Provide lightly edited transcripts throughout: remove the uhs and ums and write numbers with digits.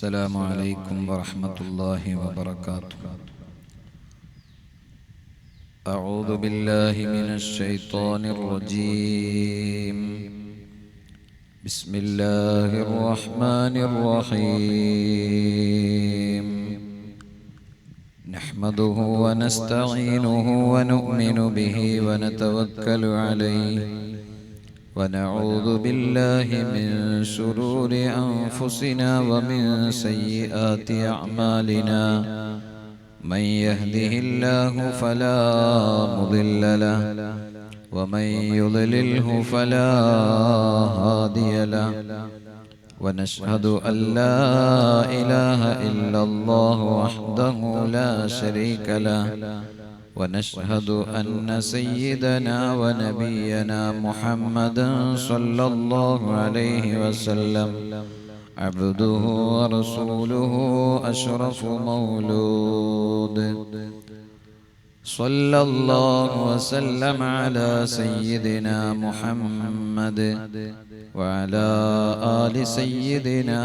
السلام عليكم ورحمة الله وبركاته. أعوذ بالله من الشيطان الرجيم. بسم الله الرحمن الرحيم. نحمده ونستعينه ونؤمن به ونتوكل عليه ونعوذ بالله من شرور أنفسنا ومن سيئات أعمالنا. من يهده الله فلا مضل له ومن يضلله فلا هادي له. ونشهد أن لا إله إلا الله وحده لا شريك له. ونشهد أن سيدنا ونبينا محمدا صلى الله عليه وسلم عبده ورسوله أشرف مولود. صلى الله وسلم على سيدنا محمد وعلى آل سيدنا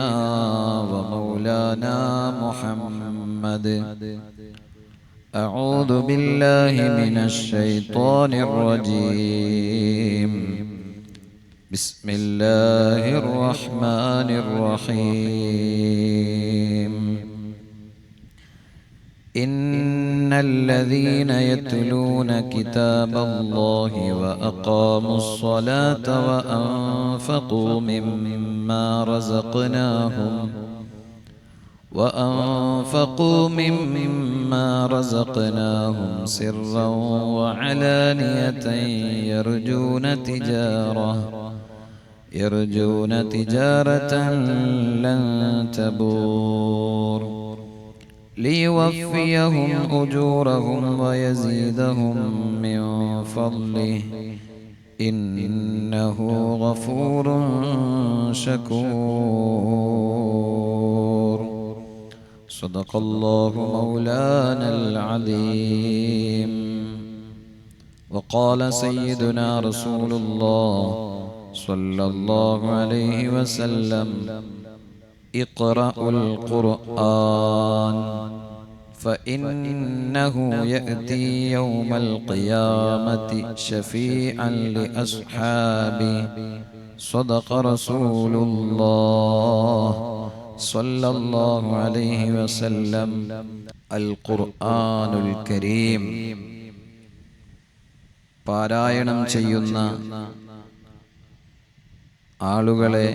ومولانا محمد. أعوذ بالله من الشيطان الرجيم. بسم الله الرحمن الرحيم. إن الذين يتلون كتاب الله وأقاموا الصلاة وأنفقوا مما رزقناهم سرا وعلانية يرجون تجارة لن تبور ليوفيهم أجورهم ويزيدهم من فضله إنه غفور شكور. صدق الله مولانا العظيم. وقال سيدنا رسول الله صلى الله عليه وسلم: اقرأوا القرآن فإنه يأتي يوم القيامة شفيعا لأصحابه. صدق رسول الله صلى الله عليه وسلم. القرآن الكريم. പാരായണം ചെയ്യുന്ന ആളുകളെ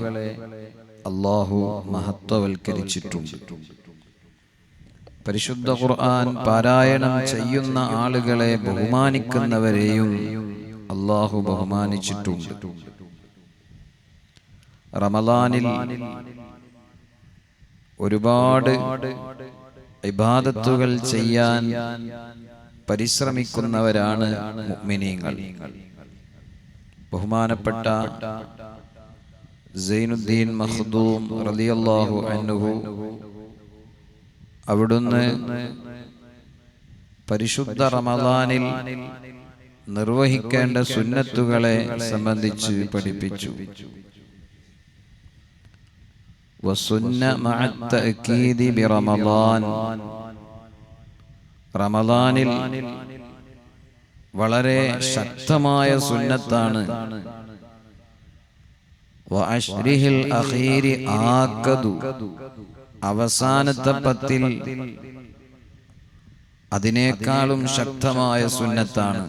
അല്ലാഹു മഹത്വവൽക്കരിച്ചിട്ടുണ്ട്. പരിശുദ്ധ ഖുർആൻ പാരായണം ചെയ്യുന്ന ആളുകളെ ബഹുമാനിക്കുന്നവരെയും അല്ലാഹു ബഹുമാനിച്ചിട്ടുണ്ട്. റമളാനിൽ ഒരുപാട് ഇബാദത്തുകൾ ചെയ്യാൻ പരിശ്രമിക്കുന്നവരാണ് മുഅ്മിനീങ്ങൾ. ബഹുമാനപ്പെട്ട സൈനുദ്ദീൻ മഖ്ദൂം റളിയല്ലാഹു അൻഹു അവിടുന്ന് പരിശുദ്ധ റമളാനിൽ നിർവഹിക്കേണ്ട സുന്നത്തുകളെ സംബന്ധിച്ച് പഠിപ്പിച്ചു. വസുന്ന മഅ തഅകീദി ബിറമളാൻ. റമളാനിൽ വളരെ ശക്തമായ സുന്നത്താണ് വഅശ്രിഹിൽ അഖീരി ആഖദു. അവസാനത്തെ പത്തിൽ അതിനേക്കാളും ശക്തമായ സുന്നത്താണ്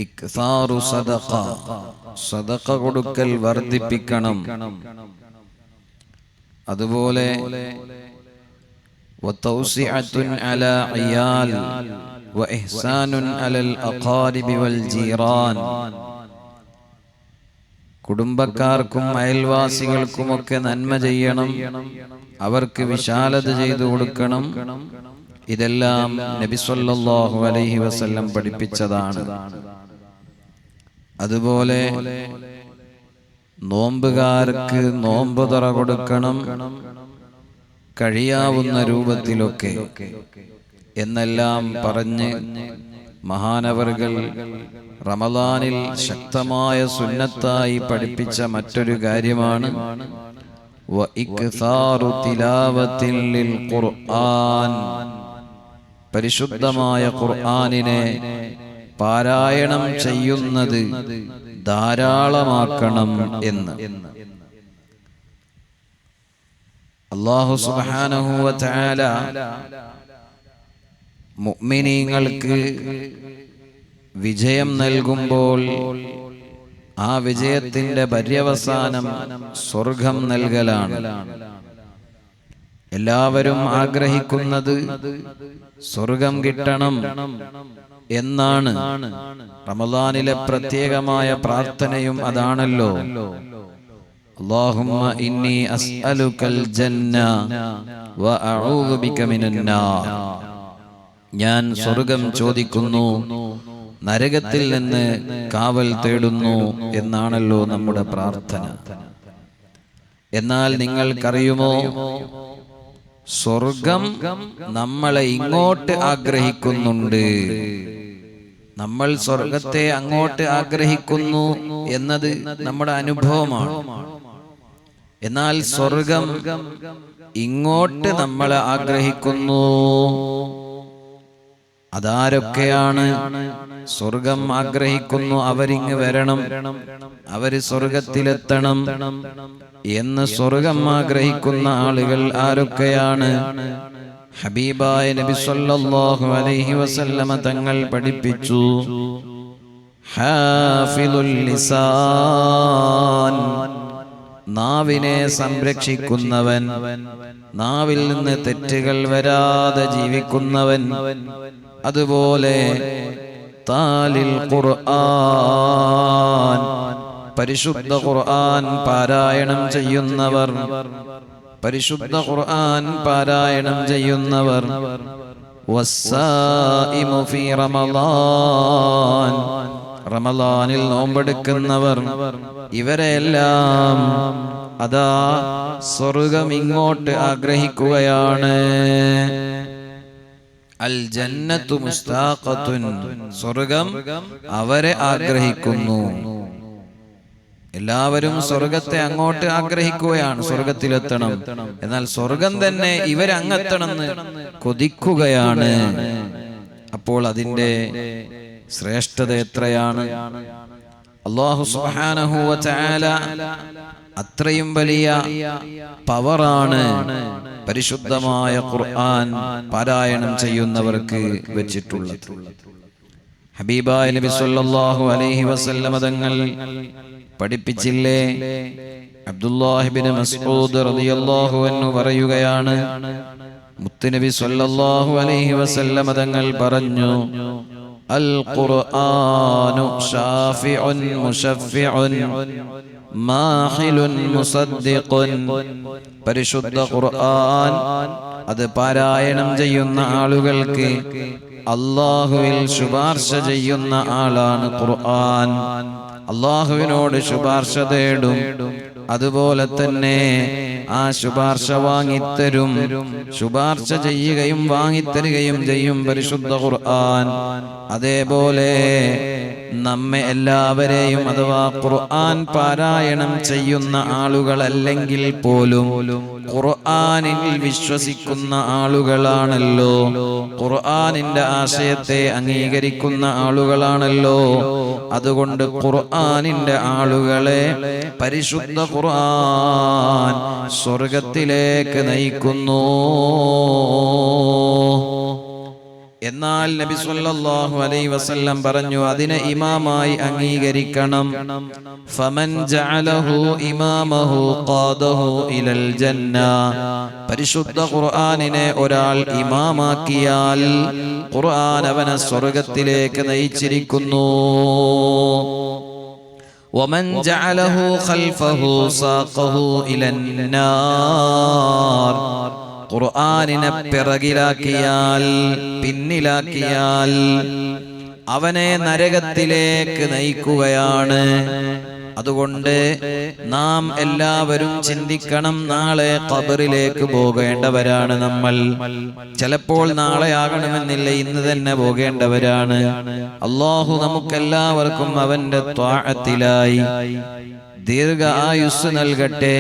ഇക്സാറു സദഖ. സദഖ കൊടുക്കൽ വർദ്ധിപ്പിക്കണം. അതുപോലെ വതൗസിഅത്തുൻ അലാ ഇയാൽ വഇഹ്സാനുൻ അലൽ അഖാരിബി വൽ ജീറാൻ. കുടുംബക്കാർക്കും അയൽവാസികൾക്കുമൊക്കെ നന്മ ചെയ്യണം, അവർക്ക് വിശാലത ചെയ്തു കൊടുക്കണം. ഇതെല്ലാം നബി സല്ലല്ലാഹു അലൈഹി വസല്ലം പഠിപ്പിച്ചതാണ്. അതുപോലെ നോമ്പുകാർക്ക് നോമ്പ് തുറ കൊടുക്കണം, കഴിയാവുന്ന രൂപത്തിലൊക്കെ എന്നെല്ലാം പറഞ്ഞ് മഹാനവറുകൾ റമളാനിൽ ശക്തമായ സുന്നത്തായി പഠിപ്പിച്ച മറ്റൊരു കാര്യമാണ് وإكثار تلاوة للقرآن പരിശുദ്ധമായ ഖുർആനിനെ പാരായണം ചെയ്യുന്നത് ധാരാളമാക്കണം എന്ന് അല്ലാഹു സുബ്ഹാനഹു വ തആല മുഅ്മിനീങ്ങൾക്ക് വിജയം നൽകുമ്പോൾ ആ വിജയത്തിന്റെ പര്യവസാനം സ്വർഗം നൽകലാണ്. എല്ലാവരും ആഗ്രഹിക്കുന്നത് സ്വർഗം കിട്ടണം എന്നാണ്. റമളാനിലെ പ്രത്യേകമായ പ്രാർത്ഥനയും അതാണല്ലോ. അല്ലാഹുമ്മ ഇന്നി അസ്അലുകൽ ജന്ന വ അഊദു ബിക മിനന്നാർ. ഞാൻ സ്വർഗം ചോദിക്കുന്നു, നരകത്തിൽ നിന്ന് കാവൽ തേടുന്നു എന്നാണല്ലോ നമ്മുടെ പ്രാർത്ഥന. എന്നാൽ നിങ്ങൾക്കറിയുമോ, സ്വർഗം നമ്മളെ ഇങ്ങോട്ട് ആഗ്രഹിക്കുന്നുണ്ട്. നമ്മൾ സ്വർഗത്തെ അങ്ങോട്ട് ആഗ്രഹിക്കുന്നു എന്നത് നമ്മുടെ അനുഭവമാണ്. എന്നാൽ സ്വർഗം ഇങ്ങോട്ട് നമ്മളെ ആഗ്രഹിക്കുന്നു. അതാരൊക്കെയാണ് സ്വർഗം ആഗ്രഹിക്കുന്നു, അവരിങ്ങ് വരണം, അവര് സ്വർഗത്തിലെത്തണം എന്ന് സ്വർഗം ആഗ്രഹിക്കുന്ന ആളുകൾ ആരൊക്കെയാണ്? ഹബീബായ നബി സല്ലല്ലാഹു അലൈഹി വസല്ലമ തങ്ങൾ പഠിപ്പിച്ചു, ഹാഫിദുൽ ലിസാൻ, നാവിനെ സംരക്ഷിക്കുന്നവൻ, നാവിൽ നിന്ന് തെറ്റുകൾ വരാതെ ജീവിക്കുന്നവൻ. അതുപോലെ താലിൽ ഖുർആൻ, പരിശുദ്ധ ഖുർആൻ പാരായണം ചെയ്യുന്നവർ, പരിശുദ്ധ ഖുർആൻ പാരായണം ചെയ്യുന്നവർ. വസ്സായിമു ഫീ റമളാൻ, റമളാനിൽ നോമ്പെടുക്കുന്നവർ. ഇവരെല്ലാം അതാ സ്വർഗം ഇങ്ങോട്ട് ആഗ്രഹിക്കുകയാണ്. അൽ ജന്നത്തു മുസ്താഖത്തുൻ, സ്വർഗം അവരെ ആഗ്രഹിക്കുന്നു. എല്ലാവരും സ്വർഗത്തെ അങ്ങോട്ട് ആഗ്രഹിക്കുകയാണ്, സ്വർഗത്തിലെത്തണം. എന്നാൽ സ്വർഗം തന്നെ ഇവരങ്ങെത്തണമെന്ന് കൊതിക്കുകയാണ്. അപ്പോൾ അതിന്റെ ശ്രേഷ്ഠത എത്രയാണ്! അല്ലാഹു സുബ്ഹാനഹു വ തആല അത്രയും വലിയ പവറാണ് പരിശുദ്ധമായ ഖുർആൻ പാരായണം ചെയ്യുന്നവർക്ക് വെച്ചിട്ടുള്ളത്. ഹബീബായ നബി സല്ലല്ലാഹു അലൈഹി വസല്ലമ തങ്ങൾ പഠിപ്പിച്ചില്ലേ? അബ്ദുല്ലാഹി ഇബ്നു മസ്ഊദ് റളിയല്ലാഹു അൻഹു പറയുകയാണ്, മുത്തുനബി സല്ലല്ലാഹു അലൈഹി വസല്ലമ തങ്ങൾ പറഞ്ഞു, അൽ ഖുർആനു ഷാഫിഉൻ മുശഫിഉൻ മാഹിലുൻ മുസദ്ദിഖുൻ. പരിശുദ്ധ ഖുർആൻ അത് പാരായണം ചെയ്യുന്ന ആളുകൾക്ക് അല്ലാഹുവിൽ ശുപാർശ ചെയ്യുന്ന ആളാണ് ഖുർആൻ. അല്ലാഹുവിനോട് ശുപാർശ തേടും, അതുപോലെ തന്നെ ആ ശുപാർശ വാങ്ങിത്തരും. ശുപാർശ ചെയ്യുകയും വാങ്ങിത്തരുകയും ചെയ്യും പരിശുദ്ധ ഖുർആൻ. അതേപോലെ നമ്മെ എല്ലാവരെയും അഥവാ ഖുർആൻ പാരായണം ചെയ്യുന്ന ആളുകളല്ലെങ്കിൽ പോലും ഖുർആനിൽ വിശ്വസിക്കുന്ന ആളുകളാണല്ലോ, ഖുർആനിന്റെ ആശയത്തെ അംഗീകരിക്കുന്ന ആളുകളാണല്ലോ. അതുകൊണ്ട് ഖുർആനിന്റെ ആളുകളെ പരിശുദ്ധ ഖുർആൻ സ്വർഗത്തിലേക്ക് നയിക്കുന്നു. എന്നാൽ നബി സല്ലല്ലാഹു അലൈഹി വസല്ലം പറഞ്ഞു, അതിനെ ഇമാമായി അംഗീകരിക്കണം. ഫമൻ ജഅലഹു ഇമാമഹു ഖാദഹു ഇലൽ ജന്ന. പരിശുദ്ധ ഖുർആനിനെ ഒരാൾ ഇമാമാക്കിയാൽ ഖുർആൻ അവനെ സ്വർഗ്ഗത്തിലേക്ക് നയിച്ചിരിക്കുന്നു. വമൻ ജഅലഹു ഖൽഫഹു സാഖഹു ഇലന്നാർ. ഖുർആനിനെ പിറകിലാക്കിയാൽ, പിന്നിലാക്കിയാൽ അവനെ നരകത്തിലേക്ക് നയിക്കുകയാണ്. അതുകൊണ്ട് നാം എല്ലാവരും ചിന്തിക്കണം, നാളെ ഖബറിലേക്ക് പോകേണ്ടവരാണ് നമ്മൾ. ചിലപ്പോൾ നാളെ ആകണമെന്നില്ല, ഇന്ന് തന്നെ പോകേണ്ടവരാണ്. അല്ലാഹു നമുക്കെല്ലാവർക്കും അവന്റെ ത്വാഅത്തിലായി ദീർഘ ആയുസ് നൽകട്ടെ.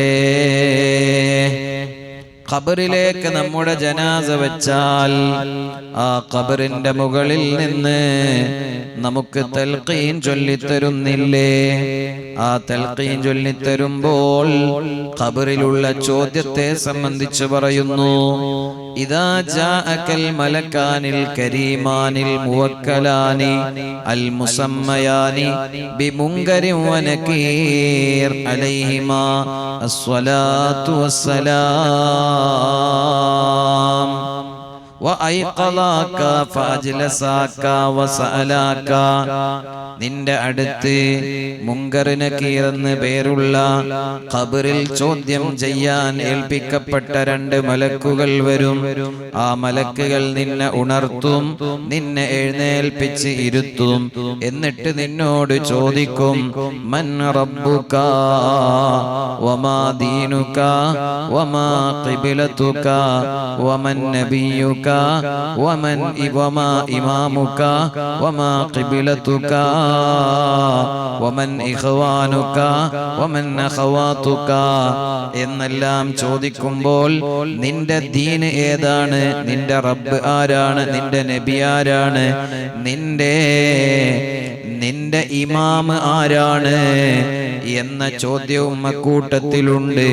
ഖബറിലേക്ക് നമ്മുടെ ജനാസ വെച്ചാൽ ആ ഖബറിന്റെ മുകളിൽ നിന്ന് നമുക്ക് തൽഖീൻ ചൊല്ലിത്തരുന്നില്ലേ? ആ തൽഖീൻ ചൊല്ലിത്തരുമ്പോൾ ഖബറിലുള്ള ചോദ്യത്തെ സംബന്ധിച്ച് പറയുന്നു, ഇദാ ജാഅകൽ മലക്കാനിൽ കരീമാനിൽ മുവക്കലാനി അൽ മുസമ്മയാനി ബിമുൻകരിൻ വനകീർ അലൈഹിമാ അസ്സലാത്തു വസ്സലാം വഅയ്ഖലാക ഫഅജ്ലസാക വസഅലാക. നിന്റെ അടുത്ത് മുൻകർ നകീർ എന്ന് പേരുള്ള ഖബറിൽ ചോദ്യം ചെയ്യാൻ ഏൽപ്പിക്കപ്പെട്ട 2 മലക്കുകൾ വരും. ആ മലക്കുകൾ നിന്നെ ഉണർത്തും, നിന്നെ എഴുന്നേൽപ്പിച്ച് ഇരുത്തും. എന്നിട്ട് നിന്നോട് ചോദിക്കും, മൻ റബ്ബുക വമാ ദീനുക വമാ ഖിബ്ലതുക വമൻ നബിയുക വമൻ വമാ ഇമാമുക വമാ ഖിബ്ലതുക വമൻ ഇഖ്വാനുക വമൻ അഖവാതുക എന്നെല്ലാം ചോദിക്കുമ്പോൾ നിന്റെ ദീൻ ഏതാണ്, നിന്റെ റബ്ബ് ആരാണ്, നിന്റെ നബി ആരാണ്, നിന്റെ ഇമാം ആരാണ് എന്ന ചോദ്യവും അക്കൂട്ടത്തിലുണ്ട്.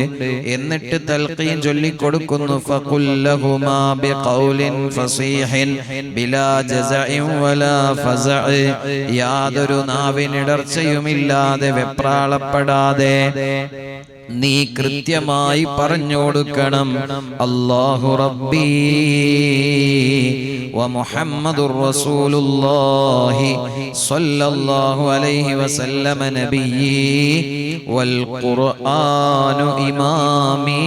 എന്നിട്ട് തൽഖീൻ ചൊല്ലിക്കൊടുക്കുന്നു, ഫഖുൽ ലഹുമാ ബിഖൗലിൻ ഫസീഹിൻ ബിലാ ജസഇൻ വലാ ഫസഅ. യാതൊരു നാവിനിടർച്ചയുമില്ലാതെ വെപ്രാളപ്പെടാതെ നീ കൃത്യമായി പറഞ്ഞു കൊടുക്കണം, അല്ലാഹു റബ്ബി വമുഹമ്മദുർ റസൂലുള്ളാഹി സ്വല്ലല്ലാഹു അലൈഹി വസല്ലമ നബിയ്യി വൽ ഖുർആനു ഇമാമി.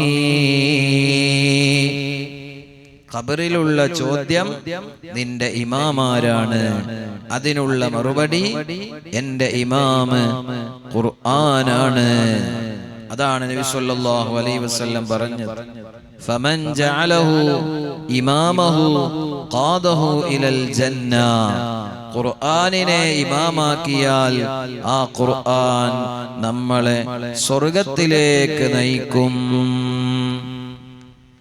ഖബറിലുള്ള ചോദ്യം നിന്റെ ഇമാമാരാണ്, അതിനുള്ള മറുപടി എന്റെ ഇമാമ് ഖുർആനാണ്. അതാണ് നബി സല്ലല്ലാഹു അലൈഹി വസല്ലം പറഞ്ഞത്, ഫമൻ ജഅലഹു ഇമാമഹു ഖാദഹു ഇലൽ ജന്ന. ഖുർആനിനെ ഇമാമാക്കിയാൽ ആ ഖുർആൻ നമ്മളെ സ്വർഗ്ഗത്തിലേക്ക് നയിക്കും.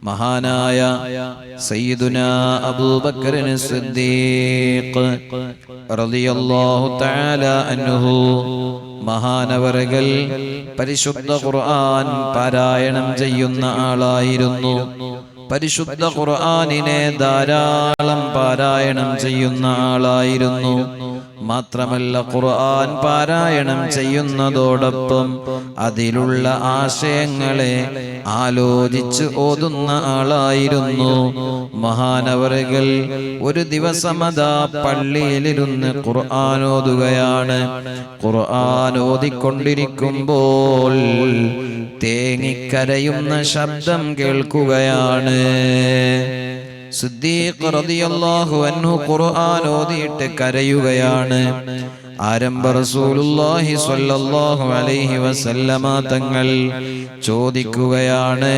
മഹാനായ സയ്യിദുനാ അബൂബക്കർ സിദ്ദീഖ് റളിയല്ലാഹു തആല അൻഹു മഹാനവറുകൾ പരിശുദ്ധ ഖുർആൻ പാരായണം ചെയ്യുന്ന ആളായിരുന്നു. പരിശുദ്ധ ഖുർആനിനെ ധാരാളം പാരായണം ചെയ്യുന്ന ആളായിരുന്നു. മാത്രമല്ല, ഖുർആൻ പാരായണം ചെയ്യുന്നതോടൊപ്പം അതിലുള്ള ആശയങ്ങളെ ആലോചിച്ച് ഓതുന്ന ആളായിരുന്നു. മഹാനവറുകൾ ഒരു ദിവസം അതാ പള്ളിയിലിരുന്ന് ഖുർആൻ ഓതുകയാണ്. ഖുർആൻ ഓതിക്കൊണ്ടിരിക്കുമ്പോൾ തേങ്ങിക്കരയുന്ന ശബ്ദം കേൾക്കുകയാണ്. സിദ്ദീഖ് റളിയല്ലാഹു അൻഹു ഖുർആൻ ഓതിയിട്ട് കരയുകയാണ്. ആരംഭ റസൂലുള്ളാഹി സ്വല്ലല്ലാഹു അലൈഹി വസല്ലമ തങ്ങൾ ചോദിക്കുകയാണ്,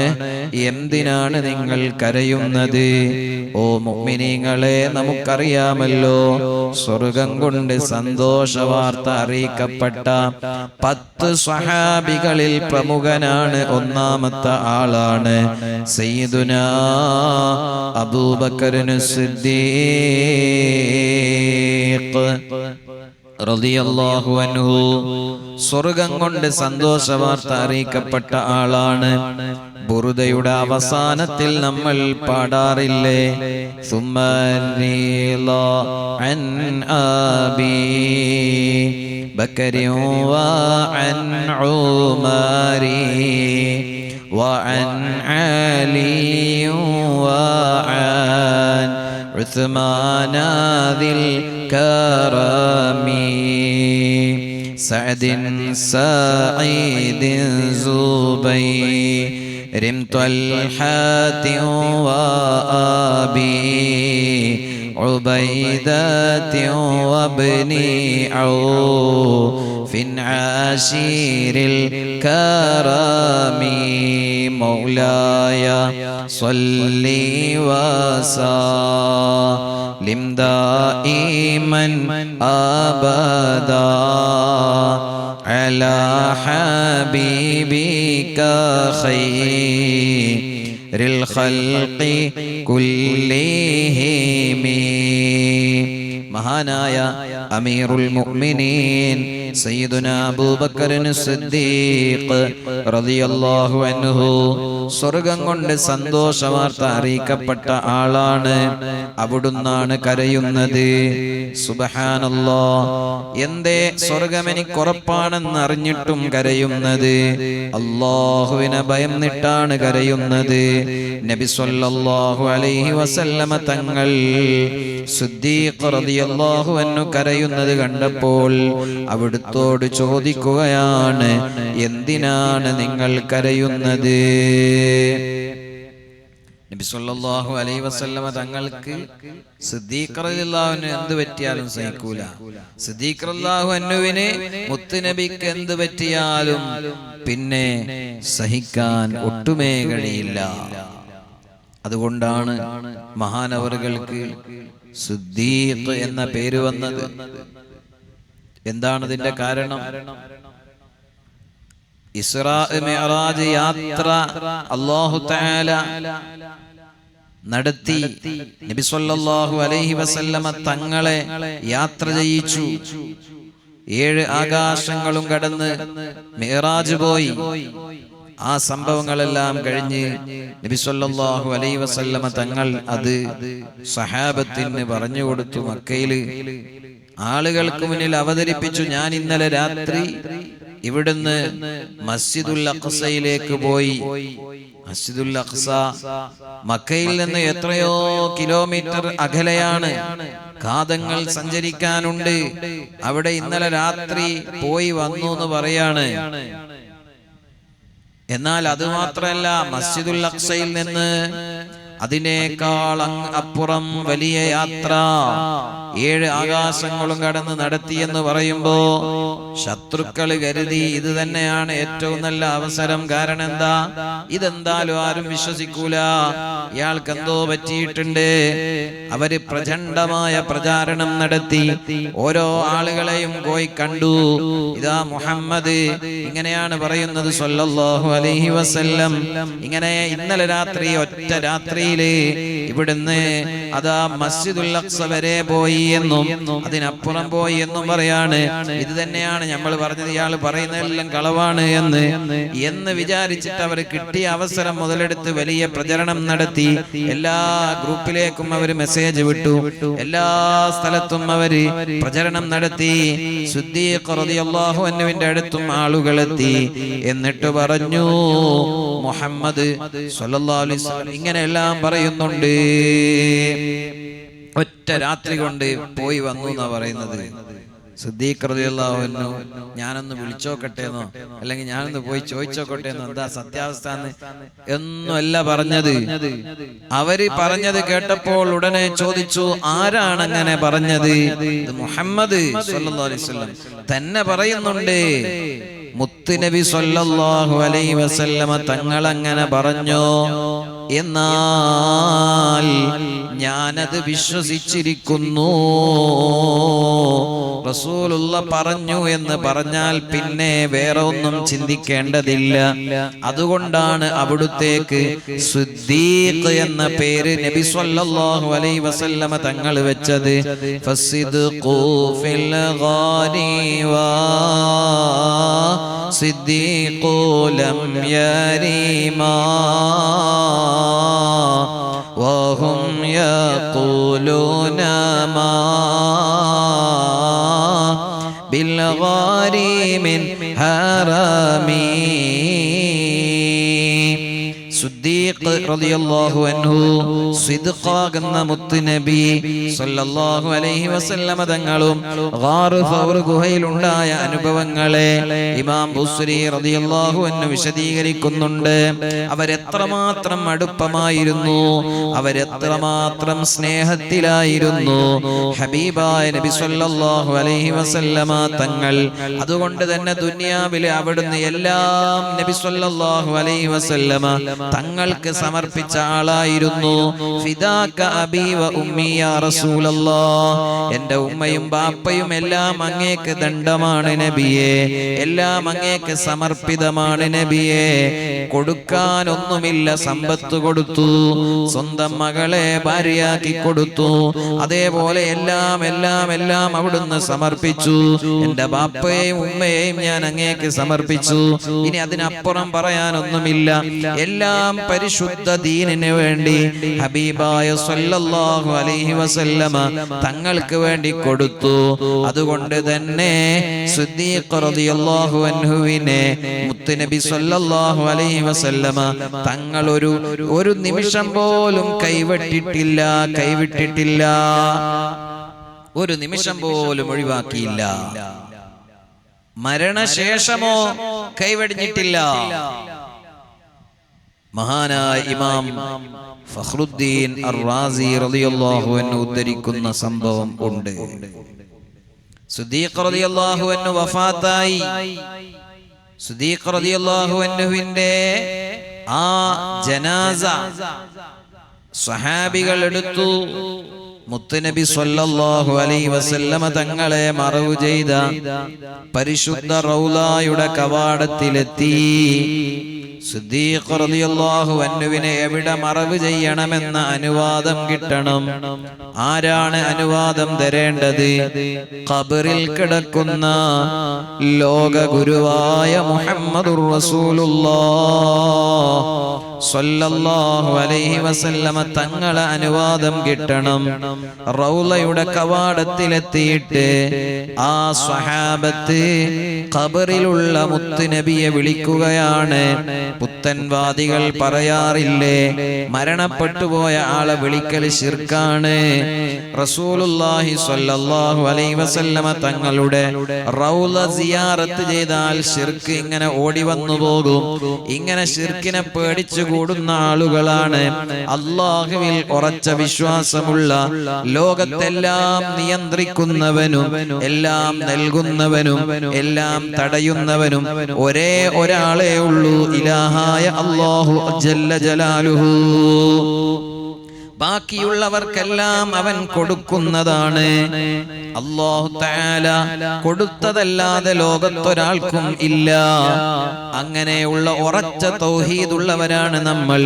എന്തിനാണ് നിങ്ങൾ കരയുന്നത്? ഓ മുഅ്മിനീങ്ങളെ, നമുക്കറിയാമല്ലോ സ്വർഗം കൊണ്ട് സന്തോഷ വാർത്ത അറിയിക്കപ്പെട്ട 10 സ്വഹാബികളിൽ പ്രമുഖനാണ്, ഒന്നാമത്തെ ആളാണ് സയ്യിദുനാ അബൂബക്കർ സിദ്ദീഖ് റളിയല്ലാഹു അൻഹു. സ്വർഗം കൊണ്ട് സന്തോഷ വാർത്ത അറിയിക്കപ്പെട്ട ആളാണ്. ബുറുദയുടെ അവസാനത്തിൽ നമ്മൾ പാടാറില്ലേ, സുമ്മരീള അൻ അബീ ബക്കരി വഅൻ ഉമരി വഅൻ അലി വഅൻ ഉസ്മാന ദിൽ കറമി സഅദിൻ സഈദിൻ സുബൈർ طلحة وأبي عبيدة وابن عوف عاشر الكرم مولاي صل وسلم دائما أبدا على حبيبك خير الخلق كلهم മഹാനായ അമീറുൽ മുഅ്മിനീൻ സയ്യിദുനാ അബൂബക്കർ സിദ്ദീഖ് റളിയല്ലാഹു അൻഹു സ്വർഗ്ഗം കൊണ്ട് സന്തോഷവാർത്ത അറിയിക്കപ്പെട്ട ആളാണ്. അവിടുന്നാണ് കരയുന്നത്. സുബ്ഹാനല്ലാഹ്, എന്തേ സ്വർഗ്ഗം എനിക്ക് ഉറപ്പാണെന്ന് അറിഞ്ഞിട്ടും കരയുന്നത്? അല്ലാഹുവിനെ ഭയന്നിട്ടാണ് കരയുന്നത്. നബി സല്ലല്ലാഹു അലൈഹി വസല്ലമ തങ്ങൾ സിദ്ദീഖ് റളിയല്ലാഹു അൻഹു കരയുന്നത് കണ്ടപ്പോൾ അവിടുത്തോട് ചോദിക്കുകയാണ്, എന്തിനാണ് നിങ്ങൾ കരയുന്നത്? നബി സല്ലല്ലാഹു അലൈഹി വസല്ലമ തങ്ങൾക്ക് സിദ്ദീഖ് റളിയല്ലാഹു അൻഹു എന്ത് പറ്റിയാലും സഹിക്കൂല. സിദ്ദീഖ് റളിയല്ലാഹു അൻഹുവിനെ മുത്തുനബിക്ക് എന്ത് പറ്റിയാലും പിന്നെ സഹിക്കാൻ ഒട്ടുമേ കഴിയില്ല. അതുകൊണ്ടാണ് മഹാനവറുകൾക്ക് സിദ്ദീഖ് എന്ന പേര് വന്നത്. എന്താണ് അതിന്റെ കാരണം? ഇസ്രാ മിഅ്റാജ് യാത്ര അല്ലാഹു തആല നടത്തി. നബി സല്ലല്ലാഹു അലൈഹി വസല്ലമ തങ്ങളെ യാത്ര ചെയ്യിച്ചു. 7 ആകാശങ്ങളും കടന്ന് മിഅ്റാജ് പോയി. ആ സംഭവങ്ങളെല്ലാം കഴിഞ്ഞ് നബി സല്ലല്ലാഹു അലൈഹി വസല്ലമ തങ്ങൾ അത് സഹാബത്തിന് പറഞ്ഞു കൊടുത്തു. മക്കയില് ആളുകൾക്ക് മുന്നിൽ അവതരിപ്പിച്ചു, ഞാൻ ഇന്നലെ രാത്രി ഇവിടുന്ന് മസ്ജിദുൽ അഖ്സയിലേക്ക് പോയി. മസ്ജിദുൽ അഖ്സ മക്കയിൽ നിന്ന് എത്രയോ കിലോമീറ്റർ അകലെയാണ്. കാതങ്ങൾ സഞ്ചരിക്കാനുണ്ട്. അവിടെ ഇന്നലെ രാത്രി പോയി വന്നു എന്ന് പറയാണ്. എന്നാൽ അത് മാത്രമല്ല, മസ്ജിദുൽ അഖ്സയിൽ നിന്ന് അതിനേക്കാൾ അപ്പുറം വലിയ യാത്ര 7 ആകാശങ്ങളും കടന്ന് നടത്തിയെന്ന് പറയുമ്പോ ശത്രുക്കൾ കരുതി ഇത് തന്നെയാണ് ഏറ്റവും നല്ല അവസരം. കാരണം എന്താ, ഇതെന്തായാലും ആരും വിശ്വസിക്കൂല, ഇയാൾക്ക് എന്തോ പറ്റിയിട്ടുണ്ട്. അവര് പ്രചണ്ഡമായ പ്രചാരണം നടത്തി. ഓരോ ആളുകളെയും പോയി കണ്ടു. ഇതാ മുഹമ്മദ് ഇങ്ങനെയാണ് പറയുന്നത് സല്ലല്ലാഹു അലൈഹി വസല്ലം. ഇങ്ങനെ ഇന്നലെ രാത്രി, ഒറ്റ രാത്രിയില് ഇവിടുന്ന് അതാ മസ്ജിദുൽ അഖ്സ വരെ പോയി എന്നും അതിനപ്പുറം പോയി എന്നും പറയാണ്. ഇത് തന്നെയാണ് നമ്മൾ പറഞ്ഞത്, ഇയാൾ പറയുന്നതെല്ലാം കളവാണ് എന്ന് വിചാരിച്ചിട്ട് അവർ കിട്ടിയ അവസരം മുതലെടുത്ത് വലിയ പ്രചരണം നടത്തി. എല്ലാ ഗ്രൂപ്പിലേക്കും അവർ മെസ്സേജ് വിട്ടു. എല്ലാ സ്ഥലത്തും അവര് പ്രചരണം നടത്തി. സിദ്ദീഖ് റളിയല്ലാഹു അൻഹുവിന്റെ അടുത്തും ആളുകളെത്തി. എന്നിട്ട് പറഞ്ഞു, മുഹമ്മദ് സ്വല്ലല്ലാഹു അലൈഹി വസല്ലം ഇങ്ങനെയെല്ലാം പറയുന്നുണ്ട്. ഒറ്റ രാത്രി കൊണ്ട് പോയി വന്നു എന്നാ പറയുന്നത്. സിദ്ദീഖ് റളിയല്ലാഹു അൻഹു ഞാനൊന്ന് വിളിച്ചോക്കട്ടെന്നോ അല്ലെങ്കിൽ ഞാനൊന്ന് പോയി ചോദിച്ചോക്കട്ടെന്നോ, എന്താ സത്യാവസ്ഥ എന്നല്ല പറഞ്ഞത്. അവര് പറഞ്ഞത് കേട്ടപ്പോൾ ഉടനെ ചോദിച്ചു, ആരാണ് അങ്ങനെ പറഞ്ഞത്? മുഹമ്മദ് സ്വല്ലല്ലാഹു അലൈഹി വസല്ലം തന്നെ പറയുന്നുണ്ട്. മുത്തുനബി സ്വല്ലല്ലാഹു അലൈഹി വസല്ലമ തങ്ങൾ അങ്ങനെ പറഞ്ഞോ? എന്നാൽ ഞാനത് വിശ്വസിച്ചിരിക്കുന്നു. റസൂലുള്ള പറഞ്ഞു എന്ന് പറഞ്ഞാൽ പിന്നെ വേറെ ഒന്നും ചിന്തിക്കേണ്ടതില്ല. അതുകൊണ്ടാണ് അവിടുത്തേക്ക് സിദ്ദീഖ് എന്ന പേര് നബി സ്വല്ലല്ലാഹു അലൈഹി വസല്ലമ തങ്ങൾ വെച്ചത്. ഫസിദ്ഖു ഫിൽ ഗാരി വാ സിദ്ദീഖു ലം യരിമാ വഹും യഖൂലൂന മാ ബിൽ ഗാരി മിൻ ഹറമി. സിദ്ദീഖ് റളിയല്ലാഹു അൻഹു സിദ്ഖാകുന്ന മുത്തുനബി സ്വല്ലല്ലാഹു അലൈഹി വസല്ലമ തങ്ങളും ഗാർ ഫൗർ ഗുഹയിലുണ്ടായ അനുഭവങ്ങളെ ഇമാം ബുസ്രി റളിയല്ലാഹു അൻഹു വിശദീകരിക്കുന്നുണ്ട്. അവരെത്രമാത്രം അടുപ്പമായിരുന്നു, അവരെത്രമാത്രം സ്നേഹത്തിലായിരുന്നു ഹബീബായ നബി സ്വല്ലല്ലാഹു അലൈഹി വസല്ലമ തങ്ങൾ. അതുകൊണ്ട് തന്നെ ദുനിയാവിലെ അവിടുന്ന് എല്ലാം നബി സ്വല്ലല്ലാഹു അലൈഹി വസല്ലമ തങ്ങൾക്ക് തങ്ങൾക്ക് സമർപ്പിച്ച ആളായിരുന്നു. ഫിദാക അബീ വ ഉമ്മി യാ റസൂലല്ലാഹ്, എൻ്റെ ഉമ്മയും ബാപ്പയും എല്ലാം അങ്ങേക്ക് ദണ്ഡമാണ് നബിയേ, എല്ലാം അങ്ങേക്ക് സമർപ്പിതമാണ് നബിയേ. കൊടുക്കാനൊന്നുമില്ല, സമ്പത്ത് കൊടുത്തു, സ്വന്തം മകളെ ഭാര്യയാക്കി കൊടുത്തു, അതേപോലെ എല്ലാം എല്ലാം എല്ലാം അവിടുന്ന് സമർപ്പിച്ചു. എൻ്റെ ബാപ്പയെയും ഉമ്മയെയും ഞാൻ അങ്ങേക്ക് സമർപ്പിച്ചു. ഇനി അതിനപ്പുറം പറയാനൊന്നുമില്ല. എല്ലാം പരിശുദ്ധ ദീനിന് വേണ്ടി ഹബീബായ സല്ലല്ലാഹു അലൈഹി വസല്ലമ തങ്ങൾക്ക് വേണ്ടി കൊടുത്തു. അതുകൊണ്ട് തന്നെ സിദ്ദീഖ് റളിയല്ലാഹു അൻഹുവിനെ മുത്തുനബി സല്ലല്ലാഹു അലൈഹി വസല്ലമ തങ്ങൾ ഒരു നിമിഷം പോലും കൈവിട്ടിട്ടില്ല, ഒരു നിമിഷം പോലും ഒഴിവാക്കിയില്ല. മരണശേഷമോ കൈവെടിഞ്ഞിട്ടില്ല. മഹാനായ ഇമാം ഫഖ്റുദ്ദീൻ അർ-റാസി റളിയല്ലാഹു അൻഹു ഉദ്ധരിക്കുന്ന സംഭവം ഉണ്ട്. സിദ്ദീഖ് റളിയല്ലാഹു അൻഹു വഫാത്തായി. സിദ്ദീഖ് റളിയല്ലാഹു അൻഹുവിന്റെ ആ ജനാസ സ്വഹാബികൾ എടുത്തു. മുത്തുനബി സ്വല്ലല്ലാഹു അലൈഹി വസല്ലമ തങ്ങളെ മറവു ചെയ്ത പരിശുദ്ധ റൗളയുടെ കവാടത്തിലെത്തി. സിദ്ദീഖ് റളിയല്ലാഹു അൻഹുവിനെ എവിടെ മറവ് ചെയ്യണമെന്ന അനുവാദം കിട്ടണം. ആരാണ് അനുവാദം തരേണ്ടത്? ഖബറിൽ കിടക്കുന്ന ലോക ഗുരുവായ മുഹമ്മദുർ റസൂലുള്ളാഹ് സ്വല്ലല്ലാഹു അലൈഹി വസല്ലമ തങ്ങളെ അനുവാദം കിട്ടണം. റൗളയുടെ കവാടത്തിലെത്തിയിട്ട് ആ സ്വഹാബത്ത് ഖബറിലുള്ള മുത്തുനബിയെ വിളിക്കുകയാണ്. പുത്തൻവാദികൾ പറയാറില്ലേ, മരണപ്പെട്ടുപോയ ആളെ വിളിക്കൽ ശിർക്കാണ്. റസൂലുള്ളാഹി സ്വല്ലല്ലാഹു അലൈഹി വസല്ലമ തങ്ങളുടെ റൗള സിയാറത്ത് ചെയ്താൽ ശിർക്ക് ഇങ്ങനെ ഓടി വന്നു പോകും. ഇങ്ങനെ ശിർക്കിനെ പേടിച്ചു കൂടുന്ന ആളുകളാണ് അല്ലാഹുവിൽ ഉറച്ച വിശ്വാസമുള്ള, ലോകത്തെല്ലാം നിയന്ത്രിക്കുന്നവനും എല്ലാം നൽകുന്നവനും എല്ലാം തടയുന്നവനും ഒരേ ഒരാളേ ഉള്ളൂ, ഇലാഹായ അല്ലാഹു ജല്ല ജലാലുഹു. ബാക്കിയുള്ളവർക്കെല്ലാം അവൻ കൊടുക്കുന്നതാണ്. അല്ലാഹു തആല കൊടുത്തതല്ലാതെ ലോകത്തൊരാൾക്കും ഇല്ല. അങ്ങനെയുള്ള ഉറച്ച തൗഹീദുള്ളവരാണ് നമ്മൾ.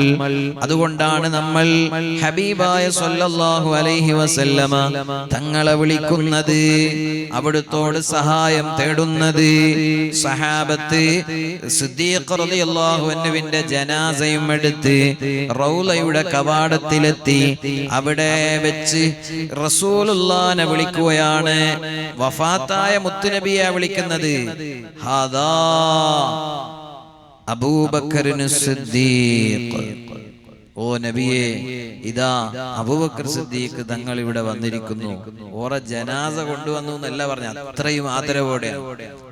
അതുകൊണ്ടാണ് നമ്മൾ ഹബീബായ സ്വല്ലല്ലാഹു അലൈഹി വസല്ലമ തങ്ങളെ വിളിക്കുന്നത്, അവിടുത്തോട് സഹായം തേടുന്നത്. സഹാബത്ത് സിദ്ദീഖ് റളിയല്ലാഹു അൻഹുവിന്റെ ജനാസയും എടുത്ത് റൗളയുടെ കവാടത്തിലെത്തി. അവിടെ വെച്ച് റസൂലുള്ളാഹിനെ വിളിക്കുകയാണ്. വഫാത്തായ മുത്തുനബിയെ വിളിക്കുന്നത്. ഹാദാ അബൂബക്കറിന് സിദ്ദീഖ്, ഓ നബിയെ, ഇതാ അബൂബക്കർ സിദ്ദീഖ് തങ്ങൾ ഇവിടെ വന്നിരിക്കുന്നു. ഓറ ജനാസ കൊണ്ടുവന്നു എന്നല്ല പറഞ്ഞ, അത്രയും ആദരവോടെ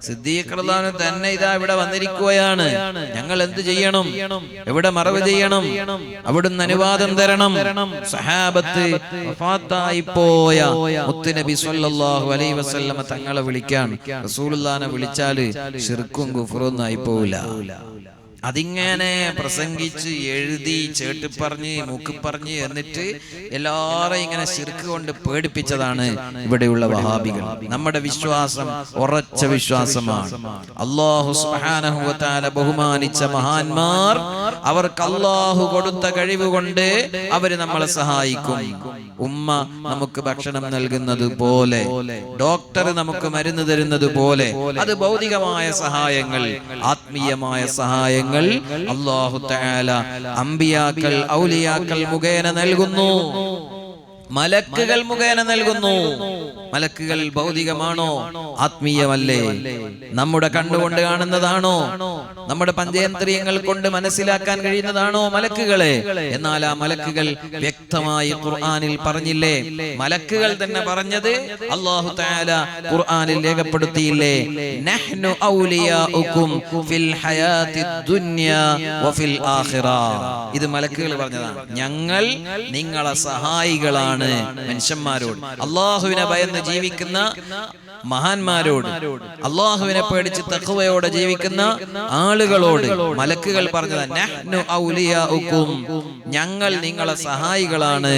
സിദ്ദീഖ് റളിയല്ലാഹു തന്നെ ഇതാ ഇവിടെ വന്നിരിക്കുകയാണ്. ഞങ്ങൾ എന്ത് ചെയ്യണം? എവിടെ മറവ് ചെയ്യണം? അവിടുന്ന് അനുവാദം തരണം. സഹാബത്ത് വഫാത്തായി പോയ മുത്തുനബി സ്വല്ലല്ലാഹു അലൈഹി വസല്ലമ തങ്ങളെ വിളിക്കാൻ. റസൂലുള്ളാഹിനെ വിളിച്ചാല് ശിർക്കും കുഫ്റൊന്നും ആയി പോവില്ല. അതിങ്ങനെ പ്രസംഗിച്ച് എഴുതി ചേട്ട് പറഞ്ഞ് മൂക്ക് പറഞ്ഞ് എന്നിട്ട് എല്ലാവരെയും ഇങ്ങനെ ശിർക്ക് കൊണ്ട് പേടിപ്പിച്ചതാണ് ഇവിടെയുള്ള വഹാബികൾ. നമ്മുടെ വിശ്വാസം ഉറച്ച വിശ്വാസമാണ്. അല്ലാഹു സുബ്ഹാനഹു വ തആല ബഹുമാനിച്ച മഹാന്മാർ, അവർക്ക് അല്ലാഹു കൊടുത്ത കഴിവ് കൊണ്ട് അവര് നമ്മളെ സഹായിക്കും. ഉമ്മ നമുക്ക് ഭക്ഷണം നൽകുന്നത് പോലെ, ഡോക്ടർ നമുക്ക് മരുന്ന് തരുന്നത് പോലെ, അത് ഭൗതികമായ സഹായങ്ങൾ. ആത്മീയമായ സഹായങ്ങൾ അല്ലാഹു തആല അമ്പിയാക്കൾ ഔലിയാക്കൾ മുഖേന നൽകുന്നു, മലക്കുകൾ മുഖേന നൽകുന്നു. മലക്കുകൾ ഭൗതികമാണോ? ആത്മീയമല്ലേ? നമ്മുടെ കണ്ണുകൊണ്ട് കാണുന്നതാണോ? നമ്മുടെ പഞ്ചേന്ദ്രിയങ്ങൾ കൊണ്ട് മനസ്സിലാക്കാൻ കഴിയുന്നതാണോ മലക്കുകളെ? എന്നാൽ ആ മലക്കുകൾ വ്യക്തമായി ഖുർആനിൽ പറഞ്ഞില്ലേ? മലക്കുകൾ തന്നെ പറഞ്ഞത് അല്ലാഹു തആല ഖുർആനിൽ രേഖപ്പെടുത്തിയില്ലേ? നഹ്നു ഔലിയാഉകും ഫിൽ ഹയാത്തി ദുനിയാ വഫിൽ ആഖിറ. ഇത് മലക്കുകൾ പറഞ്ഞതാണ്. ഞങ്ങൾ നിങ്ങളെ സഹായികളാണ് സഹായികളാണ് മനുഷ്യന്മാരോട്. അള്ളാഹുവിനെ ഭയന്ന് ജീവിക്കുന്ന മഹാന്മാരോട്, അള്ളാഹുവിനെ പേടിച്ച് തഖ്വയോടെ ജീവിക്കുന്ന ആളുകളോട് മലക്കുകൾ പറഞ്ഞത് നഹ്നു ഔലിയാഉകും, ഞങ്ങൾ നിങ്ങളെ സഹായികളാണ്.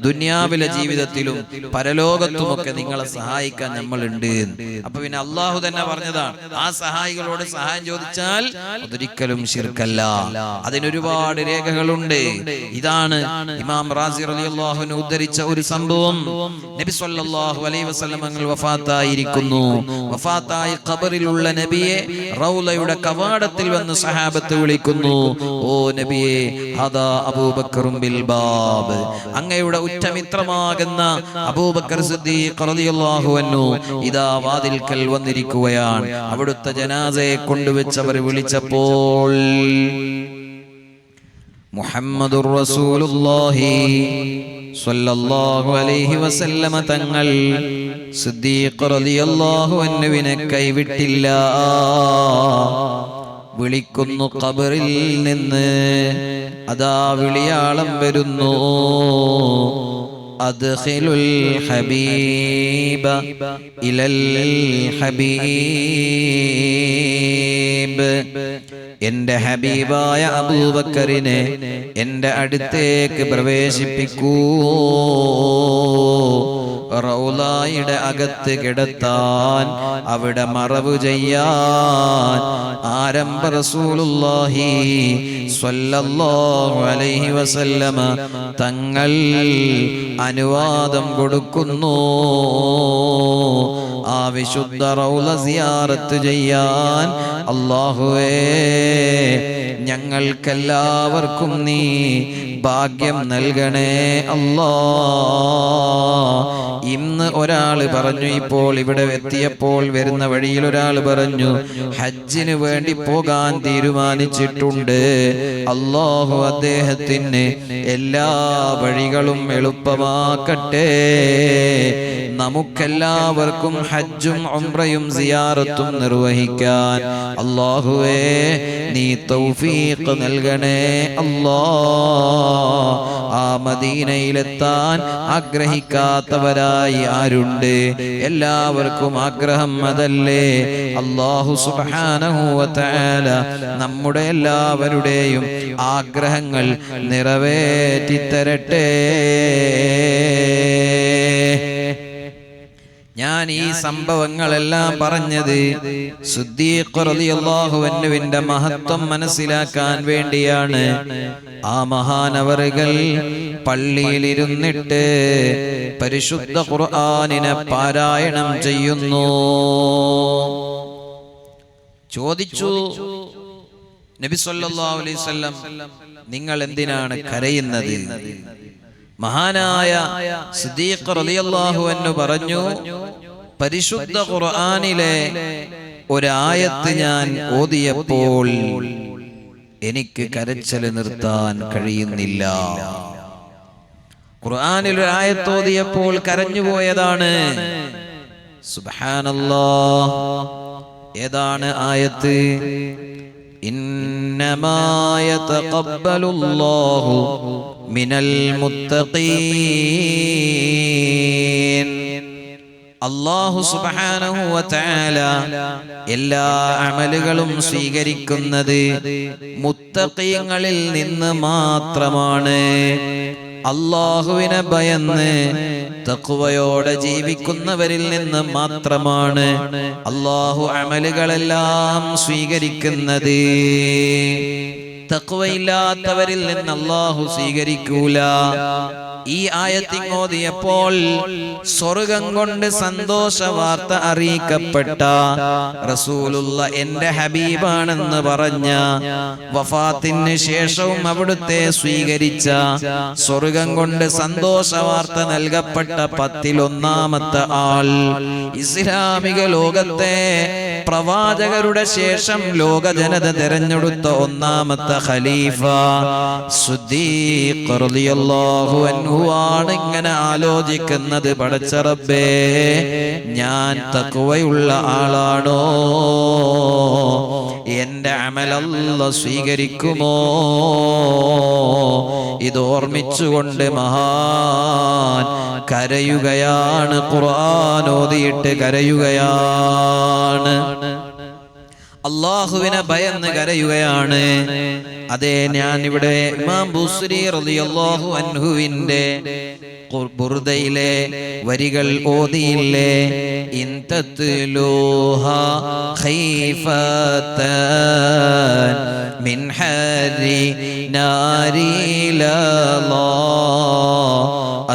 ദുനിയാവിലെ ജീവിതത്തിലും പരലോകത്തുമൊക്കെ നിങ്ങളെ സഹായിക്കാൻ നമ്മളുണ്ട്. അപ്പൊ പിന്നെ അള്ളാഹു തന്നെ പറഞ്ഞതാണ്, ആ സഹായികളോട് സഹായം ചോദിച്ചാൽ അതൊരിക്കലും ശിർക്കല്ല. അതിനൊരുപാട് രേഖകളുണ്ട്. ഇതാണ് ഇമാം റാസി റളിയല്ലാഹു അൻഹു ഉദ്ധരിച്ച ഒരു സംഭവം. നബി സല്ലല്ലാഹു അലൈഹി വസല്ലം തങ്ങൾ വഫാത്തായിരിക്കുന്നു. വഫാത്തായി ഖബറിലുള്ള നബിയെ റൗളയുടെ കവാടത്തിൽ വന്ന് സഹാബത്ത് വിളിക്കുന്നു, ഓ നബിയെ, ഹദാ അബൂബക്കറും ബിൽ ബാബ്, അങ്ങയുടെ ഉറ്റമിത്രമാകുന്ന അബൂബക്കർ സിദ്ദീഖ് റളിയല്ലാഹു അൻഹു ഇദാ വാതിൽക്കൽ വന്നിരിക്കുകയാണ്. അവിടുത്തെ ജനാസയെ കൊണ്ടുവച്ചവർ വിളിച്ചപ്പോൾ മുഹമ്മദുർ റസൂലുള്ളാഹി സ്വല്ലല്ലാഹു അലൈഹി വസല്ലമ തങ്ങൾ സിദ്ദീഖ് റളിയല്ലാഹു അൻഹുവിനെ കൈവിട്ടില്ല. വിളിക്കുന്നു ഖബറിൽ നിന്ന്. അതാ വിളിയാളം വരുന്നു, അദ്ഖിലുൽ ഹബീബ ഇലൽ ഹബീബ്, എന്റെ ഹബീബായ അബൂബക്കറിനെ എന്റെ അടുത്തേക്ക് പ്രവേശിപ്പിക്കൂ. റൗളയുടെ അകത്ത് കിടത്താൻ, അവിടെ മറവ് ചെയ്യാൻ ആരംഭ റസൂലുള്ളാഹി സ്വല്ലല്ലാഹു അലൈഹി വസല്ലമ തങ്ങൾ അനുവാദം കൊടുക്കുന്നു. ആ വിശുദ്ധ റൗള സിയാറത്ത് ചെയ്യാൻ അല്ലാഹുവേ ഞങ്ങൾക്കെല്ലാവർക്കും നീ ഭാഗ്യം നൽകണേ അല്ലാ. ഇന്ന് ഒരാൾ പറഞ്ഞു, ഇപ്പോൾ ഇവിടെ എത്തിയപ്പോൾ വരുന്ന വഴിയിൽ ഒരാൾ പറഞ്ഞു, ഹജ്ജിന് വേണ്ടി പോകാൻ തീരുമാനിച്ചിട്ടുണ്ട്. അല്ലാഹു അദ്ദേഹത്തിന് എല്ലാ വഴികളും എളുപ്പമാക്കട്ടെ. നമുക്കെല്ലാവർക്കും ഹജ്ജും ഉംറയും സിയാറത്തും നിർവഹിക്കാൻ അല്ലാഹുവേ നീ തൗഫീഖ് നൽകണേ അല്ലാ. ആ മദീനയിലെത്താൻ ആഗ്രഹിക്കാത്തവരായി ആരുണ്ട്? എല്ലാവർക്കും ആഗ്രഹം അതല്ലേ? അല്ലാഹു സുബ്ഹാനഹു വ തആല നമ്മുടെ എല്ലാവരുടെയും ആഗ്രഹങ്ങൾ നിറവേറ്റി തരട്ടെ. ഞാൻ ഈ സംഭവങ്ങളെല്ലാം പറഞ്ഞത് സിദ്ദീഖ് റളിയല്ലാഹു അൻഹുവിന്റെ മഹത്വം മനസ്സിലാക്കാൻ വേണ്ടിയാണ്. ആ മഹാനവറുകൾ പള്ളിയിലിരുന്നിട്ട് പരിശുദ്ധ ഖുർആനിനെ പാരായണം ചെയ്യുന്നു. ചോദിച്ചു നബി സല്ലല്ലാഹു അലൈഹി വസല്ലം, നിങ്ങൾ എന്തിനാണ് കരയുന്നത്? മഹാനായ സിദ്ദീഖ് റളിയല്ലാഹു അൻഹു പറഞ്ഞു, പരിശുദ്ധ ഖുർആനിലെ ഒരായത്ത് ഞാൻ ഓതിയപ്പോൾ എനിക്ക് കരച്ചിൽ നിർത്താൻ കഴിയുന്നില്ല. ഖുർആനിൽ ഒരു ആയത്ത് ഓതിയപ്പോൾ കരഞ്ഞുപോയതാണ്. സുബ്ഹാനല്ലാഹ്. ഏതാണ് ആയത്ത്? ഇന്നമാ യതഖബ്ബലുല്ലാഹു മിനൽ മുത്തഖീൻ. അല്ലാഹു സുബ്ഹാനഹു വ തആല എല്ലാ അമലുകളും സ്വീകരിക്കുന്നത് മുത്തഖീങ്ങളിൽ നിന്ന് മാത്രമാണ്. അല്ലാഹുവിനെ ഭയന്ന് തഖ്വയോടെ ജീവിക്കുന്നവരിൽ നിന്ന് മാത്രമാണ് അല്ലാഹു അമലുകളെല്ലാം സ്വീകരിക്കുന്നത്. തഖ്വയില്ലാത്തവരിൽ നിന്ന് അല്ലാഹു സ്വീകരിക്കൂല. ഈ ആയത്തിങ്ങോതിയപ്പോൾ സ്വർഗം കൊണ്ട് സന്തോഷ വാർത്ത അറിയിക്കപ്പെട്ട റസൂലുള്ള എന്റെ ഹബീബാണെന്ന് പറഞ്ഞ, വഫാത്തിന് ശേഷവും അവിടുത്തെ സ്വീകരിച്ച, സ്വർഗം കൊണ്ട് സന്തോഷ വാർത്ത നൽകപ്പെട്ട 10-ൽ-1 ആൾ, ഇസ്ലാമിക ലോകത്തെ പ്രവാചകരുടെ ശേഷം ലോക ജനത തെരഞ്ഞെടുത്ത 1ാമത്തെ ഖലീഫ സിദ്ദീഖ് റളിയല്ലാഹു അൻഹു അൻഹുവാണ് ഇങ്ങനെ ആലോചിക്കുന്നത്, പടച്ച റബ്ബേ ഞാൻ തഖ്വയുള്ള ആളാണോ, എന്റെ അമൽ അല്ലാഹു സ്വീകരിക്കുമോ? ഇത് ഓർമ്മിച്ചുകൊണ്ട് മഹാൻ കരയുകയാണ്, ഖുർആൻ ഓതിയിട്ട് കരയുകയാണ്, അല്ലാഹുവിനെ ഭയന്ന് കരയുകയാണ്. അതെ, ഞാൻ ഇവിടെ ഇമാം ബുസ്രി റളിയല്ലാഹു അൻഹുവിന്റെ ബുർദയിലെ വരികൾ ഓതിയില്ലേ, ഇൻ തത്ലൂഹാ ഖൈഫതൻ മിൻ ഹരി നാരി ലല്ലാ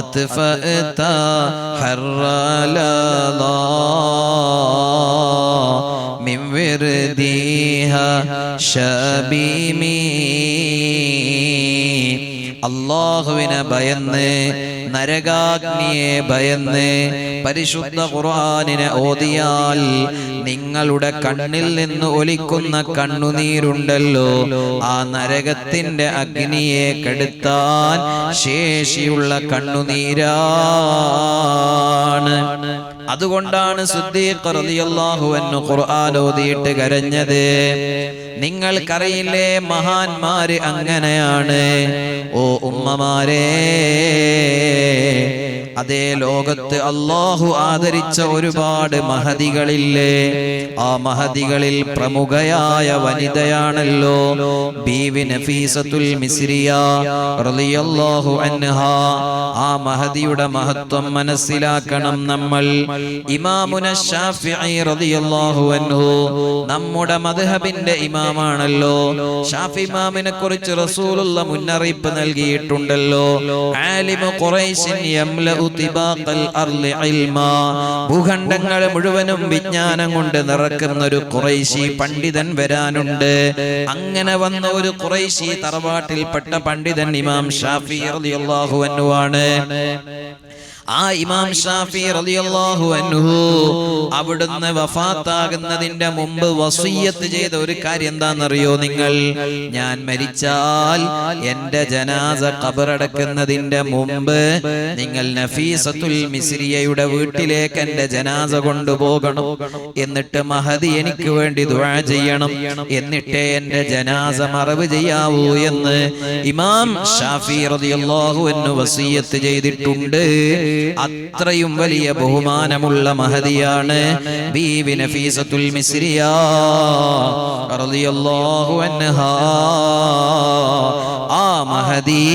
അത്ഫഅത ഹറലല്ലാ മിൻ വിർദിഹാ ശബീമി. അല്ലാഹുവിനെ ഭയന്ന്, നരകാഗ്നിയെ ഭയന്ന് പരിശുദ്ധ ഖുർആനിനെ ഓതിയാൽ നിങ്ങളുടെ കണ്ണിൽ നിന്ന് ഒലിക്കുന്ന കണ്ണുനീരുണ്ടല്ലോ, ആ നരകത്തിന്റെ അഗ്നിയെ കെടുത്താൻ ശേഷിയുള്ള കണ്ണുനീരാണ്. അതുകൊണ്ടാണ് സിദ്ദീഖ് റളിയല്ലാഹു അൻഹു ഖുർആൻ ഓതിയിട്ട് കരഞ്ഞത്. നിങ്ങൾക്കറിയില്ലേ, മഹാന്മാര് അങ്ങനെയാണ്. ഓ ഉമ്മമാരെ, അതേ ലോകത്ത് അല്ലാഹു ആദരിച്ച ഒരുപാട് മഹദികളില്ലേ, ആ മഹദികളിൽ പ്രമുഖയായ വനിതയാണല്ലോ ബീവി നഫീസത്തുൽ മിസ്രിയ റളിയല്ലാഹു അൻഹാ. ആ മഹദിയുടെ മഹത്വം മനസ്സിലാക്കണം നമ്മൾ. ഇമാമുന ശാഫിഈ റളിയല്ലാഹു അൻഹു നമ്മുടെ മദ്ഹബിന്റെ ഇമാമാണല്ലോ. ശാഫി ഇമാമിനെ കുറിച്ച് റസൂലുള്ളാഹി മുന്നറിയിപ്പ് നൽകിയിട്ടുണ്ടല്ലോ, ആലിമു ഖുറൈശിൻ യംലഉ തിബാഖൽ അർളി ഇൽമാ. ഭൂഖണ്ഡങ്ങൾ മുഴുവനും വിജ്ഞാനം കൊണ്ട് നിറക്കുന്ന ഒരു ഖുറൈശി പണ്ഡിതൻ വരാനുണ്ട്. അങ്ങനെ വന്ന ഒരു ഖുറൈശി തറവാട്ടിൽപ്പെട്ട പണ്ഡിതൻ ഇമാം ഷാഫി റളിയല്ലാഹു അൻഹു ആണ്. ആ ഇമാം ഷാഫി റളിയല്ലാഹു അൻഹു അവിടുന്ന് വഫാത്താകുന്നതിന്റെ മുമ്പ് വസിയ്യത്ത് ചെയ്ത ഒരു കാര്യം എന്താണെന്നറിയോ നിങ്ങൾ? ഞാൻ മരിച്ചാൽ എന്റെ ജനാസ ഖബറടക്കുന്നതിന്റെ മുമ്പ് നിങ്ങൾ നഫീസത്തുൽ മിസ്രിയയുടെ വീട്ടിലേക്ക് എന്റെ ജനാസ കൊണ്ടുപോകണം, എന്നിട്ട് മഹദി എനിക്ക് വേണ്ടി ദുആ ചെയ്യണം, എന്നിട്ടേ എന്റെ ജനാസ മറവ് ചെയ്യാവൂ എന്ന് ഇമാം ഷാഫി റളിയല്ലാഹു അൻഹു വസിയ്യത്ത് ചെയ്തിട്ടുണ്ട്. അത്രയും വലിയ ബഹുമാനമുള്ള മഹദിയാണ് ബീവി നഫീസത്തുൽ മിസ്രിയ റളിയല്ലാഹു അൻഹാ. ആ മഹദി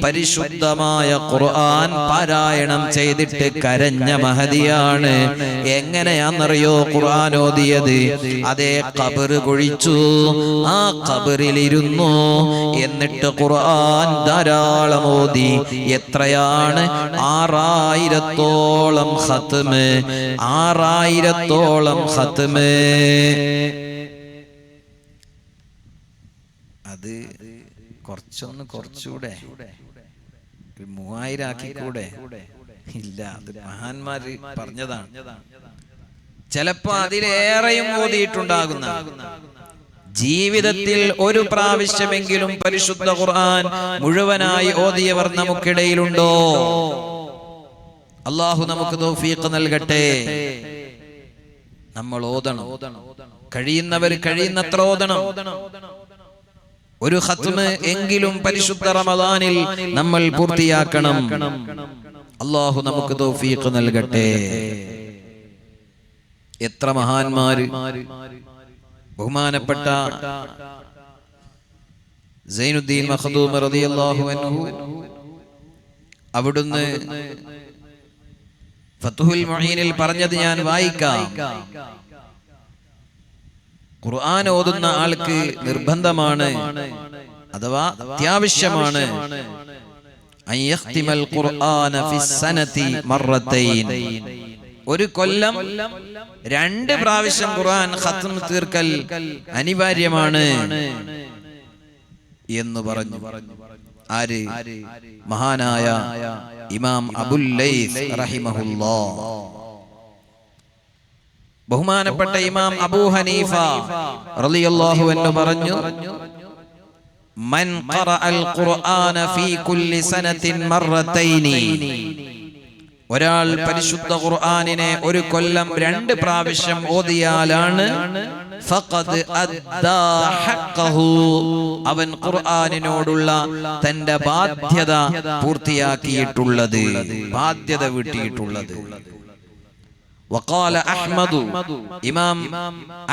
പരിശുദ്ധമായ ഖുർആൻ പാരായണം ചെയ്തിട്ട് കരഞ്ഞ മഹദിയാണ്. എങ്ങനെയാണെന്നറിയോ ഖുർആൻ ഓതിയത്? അതേ, ഖബർ കുഴിച്ചു, ആ ഖബറിലിരുന്നു, എന്നിട്ട് ഖുർആൻ ധാരാളം ഓതി. എത്രയാണ്? 6000-ഓളം ഖത്മ്, 6000-ഓളം ഖത്മ്. അത് കുറച്ചുകൂടെ 3000 ആക്കിക്കൂടെ? ഇല്ല, അത് മഹാന്മാര് പറഞ്ഞതാണ്. ചിലപ്പോ അതിലേറെയും ഓതിയിട്ടുണ്ടാകുന്ന. ജീവിതത്തിൽ ഒരു പ്രാവശ്യമെങ്കിലും പരിശുദ്ധ ഖുർആൻ മുഴുവനായി ഓതിയവർ നമുക്കിടയിലുണ്ടോ? അല്ലാഹു നമുക്ക് തൗഫീഖ് നൽകട്ടെ. നമ്മൾ ഓതണം, കഴിയുന്നവർ കഴിയുന്നത്ര ഓതണം. ഒരു ഖത്മ് എങ്കിലും പരിശുദ്ധ റമദാനിൽ നമ്മൾ പൂർത്തിയാക്കണം. അല്ലാഹു നമുക്ക് തൗഫീഖ് നൽകട്ടെ. എത്ര മഹാന്മാര്! ബഹുമാനപ്പെട്ട സൈനുദ്ദീൻ മഖ്ദൂം റളിയല്ലാഹു അൻഹു അവിടുന്ന് ഫത്ഹുൽ മുഈനിൽ പറഞ്ഞത് ഞാൻ വായിക്കാം. ഖുർആൻ ഓതുന്ന ആൾക്ക് നിർബന്ധമാണ്, അഥവാ അത്യാവശ്യമാണ്, അൻ യഖ്തിമൽ ഖുർആന ഫിസ്സനതി മറത്തൈൻ. ഒരു കൊല്ലം 2 പ്രാവശ്യം ഖുർആൻ ഖത്ം തീർക്കൽ അനിവാര്യമാണ് എന്ന് പറഞ്ഞു. ആര്? മഹാനായ ഇമാം അബുൽ ലൈസ് റഹിമഹുല്ലാഹ്. ബഹുമാനപ്പെട്ട ഇമാം അബൂ ഹനീഫ റളിയല്ലാഹു അൻഹു പറഞ്ഞു, മൻ ഖറഅൽ ഖുർആന ഫീ കുല്ലി സനത്തിൻ മർറതൈനി, ഒരാൾ പരിശുദ്ധ ഖുർആനിനെ ഒരു കൊല്ലം 2 പ്രാവശ്യം ഓതിയാലാണ് ഫഖദ് അദ്ദാ ഹഖഹു, അവൻ ഖുർആനിനോടുള്ള തന്റെ ബാധ്യത പൂർത്തിയാക്കിയിട്ടുള്ളത്, ബാധ്യത വീട്ടിയിട്ടുള്ളത്. വഖാല അഹ്മദ്, ഇമാം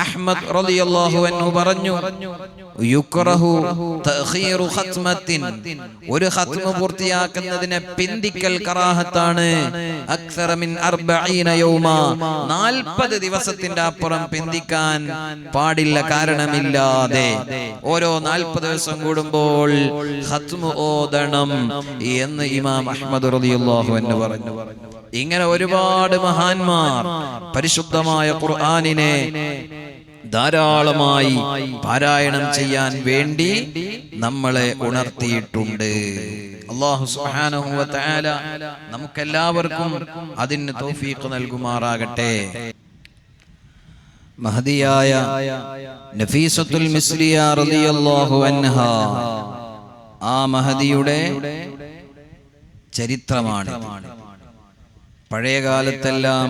അഹ്മദ് റളിയല്ലാഹു അൻഹു പറഞ്ഞു, യുക്റഹു തഖീറു ഖത്മത്തിൻ, ഒരു ഖത്മ പൂർത്തിയാക്കുന്നതിനെ പിന്തിക്കൽ കറാഹത്താണ്. അക്സറ മിൻ 40 യൗമ, 40 ദിവസത്തിന്റെ അപ്പുറം പിന്തിക്കാൻ പാടില്ല കാരണമില്ലാതെ. ഓരോ 40 ദിവസം കൂടുമ്പോൾ ഖത്മ ഓതണം എന്ന് ഇമാം അഹ്മദ് റളിയല്ലാഹു അൻഹു പറഞ്ഞു. ഇങ്ങനെ ഒരുപാട് മഹാന്മാർ പരിശുദ്ധമായ ഖുർആനിനെ ധാരാളമായി പാരായണം ചെയ്യാൻ വേണ്ടി നമ്മളെ ഉണർത്തിയിട്ടുണ്ട്. അല്ലാഹു സുബ്ഹാനഹു വ തആല നമുക്കെല്ലാവർക്കും അതിന് തൗഫീഖ് നൽകുമാറാകട്ടെ. മഹദിയായ നഫീസത്തുൽ മിസ്രിയ റളിയല്ലാഹു അൻഹാ, ആ മഹദിയുടെ ചരിത്രമാണ്. പഴയ കാലത്തെല്ലാം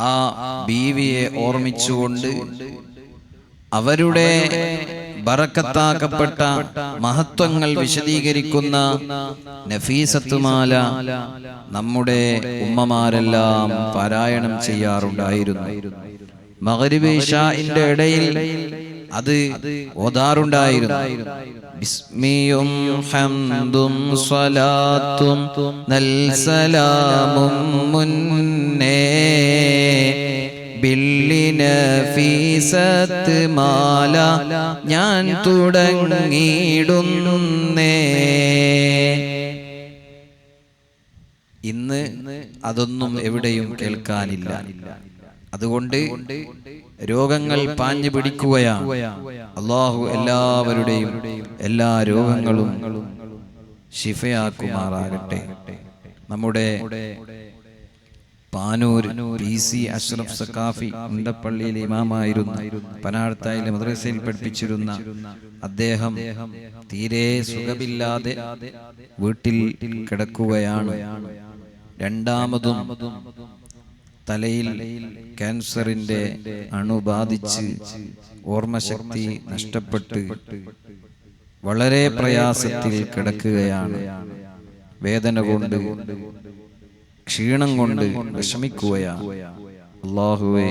ആ ബീവിയെ ഓർമ്മിച്ചുകൊണ്ട് അവരുടെ ബറക്കത്താക്കപ്പെട്ട മഹത്വങ്ങൾ വിശദീകരിക്കുന്ന നഫീസത്തുമാല നമ്മുടെ ഉമ്മമാരെല്ലാം പാരായണം ചെയ്യാറുണ്ടായിരുന്നു. മഗ്രിബ് ഇശാഇന്റെ ഇടയിൽ അത് ഓതാറുണ്ടായിരുന്നു. ബിസ്മിയും ഹംദും സ്വലാത്തും നൽ സലാമും മുന്നേ ബില്ലിനഫീസത്ത് മാല ഞാൻ തുടങ്ങിയിടുന്നേ. ഇന്ന് അതൊന്നും എവിടെയും കേൾക്കാനില്ല. അതുകൊണ്ട് രോഗങ്ങൾ പാഞ്ഞു പിടിക്കുകയാണ്. അല്ലാഹു എല്ലാവരുടെയും എല്ലാ രോഗങ്ങളും ശിഫയാക്കുമാറാകട്ടെ. നമ്മുടെ പാനൂർ PC അഷ്റഫ് സഖാഫി ഉണ്ടപ്പള്ളിയിലെ ഇമാമായിരുന്ന, പനാഴ്ത്തായിലെ മദ്രസയിൽ പഠിപ്പിച്ചിരുന്ന അദ്ദേഹം തീരെ സുഖമില്ലാതെ വീട്ടിൽ കിടക്കുകയാണ്. രണ്ടാമതും തലയിൽ ക്യാൻസറിന്റെ അണു ബാധിച്ച് ഓർമ്മശക്തി നഷ്ടപ്പെട്ട് വളരെ പ്രയാസത്തിൽ കിടക്കുകയാണ്. വേദന കൊണ്ട്, ക്ഷീണം കൊണ്ട് വിഷമിക്കുകയാണ്. അല്ലാഹുവേ,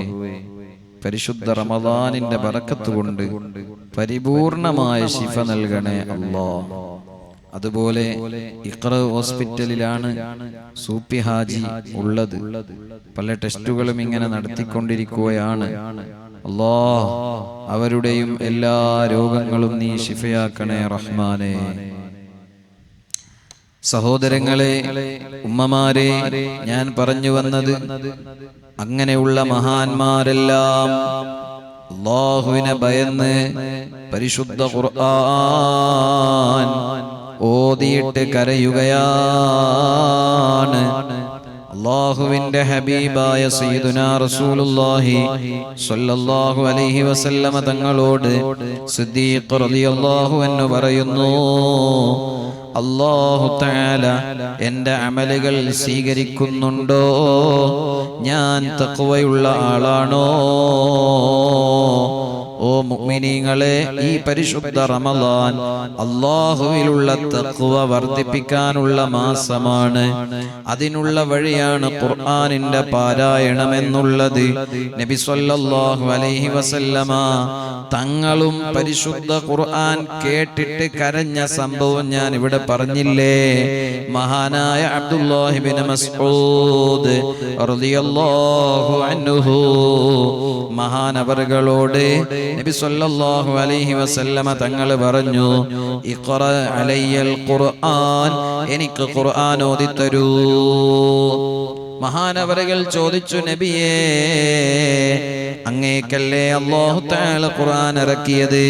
പരിശുദ്ധ റമദാനിന്റെ ബറക്കത്ത് കൊണ്ട് പരിപൂർണമായ ശിഫ നൽകണേ അല്ലാഹ്. അതുപോലെ ഇഖ്റ ഹോസ്പിറ്റലിലാണ് സൂപ്പി ഹാജി ഉള്ളത്. പല ടെസ്റ്റുകളും ഇങ്ങനെ നടത്തിക്കൊണ്ടിരിക്കുകയാണ്. അല്ലാഹ്, അവരുടെയും എല്ലാ രോഗങ്ങളും നീ ശിഫയാക്കണേ റഹ്മാനേ. സഹോദരങ്ങളെ, ഉമ്മമാരെ, ഞാൻ പറഞ്ഞു വന്നത്, അങ്ങനെയുള്ള മഹാന്മാരെല്ലാം അല്ലാഹുവിനെ ഭയന്ന് പരിശുദ്ധ ഖുർആൻ ഓതിയിട്ട് കരയുകയാണ്. അല്ലാഹുവിന്റെ ഹബീബായ സയ്യിദുനാ റസൂലുള്ളാഹി സ്വല്ലല്ലാഹു അലൈഹി വസല്ലമ തങ്ങളോട് സിദ്ദീഖ് റളിയല്ലാഹു അൻഹു പറയുന്നു, അല്ലാഹു തആല എൻ്റെ അമലുകൾ സ്വീകരിക്കുന്നുണ്ടോ? ഞാൻ തഖ്വയുള്ള ആളാണോ? ഓ മുഅ്മിനീങ്ങളെ, ഈ പരിശുദ്ധ റമളാൻ അല്ലാഹുവിലുള്ള തഖ്വ വർദ്ധിപ്പിക്കാനുള്ള മാസമാണ്. അതിനുള്ള വഴിയാണ് ഖുർആനിന്റെ പാരായണം എന്നുള്ളത് നബി സല്ലല്ലാഹു അലൈഹി വസല്ലമ തങ്ങളും പരിശുദ്ധ ഖുർആൻ കേട്ടിട്ട് കരഞ്ഞ സംഭവം ഞാൻ ഇവിടെ പറഞ്ഞില്ലേ? മഹാനായ അബ്ദുല്ലാഹി ഇബ്നു മസ്ഊദ് റളിയല്ലാഹു അൻഹു മഹാനവറുകളോട് നബി സല്ലല്ലാഹു അലൈഹി വസല്ലമ തങ്ങൾ പറഞ്ഞു, ഇഖ്റ അലയ്യൽ ഖുർആൻ, എനിക്ക് ഖുർആൻ ഓതി തരൂ. മഹാനവറുകൾ ചോദിച്ചു, നബിയേ, അങ്ങേക്കല്ലേ അല്ലാഹു തആല ഖുർആൻ ഇറക്കിയത്,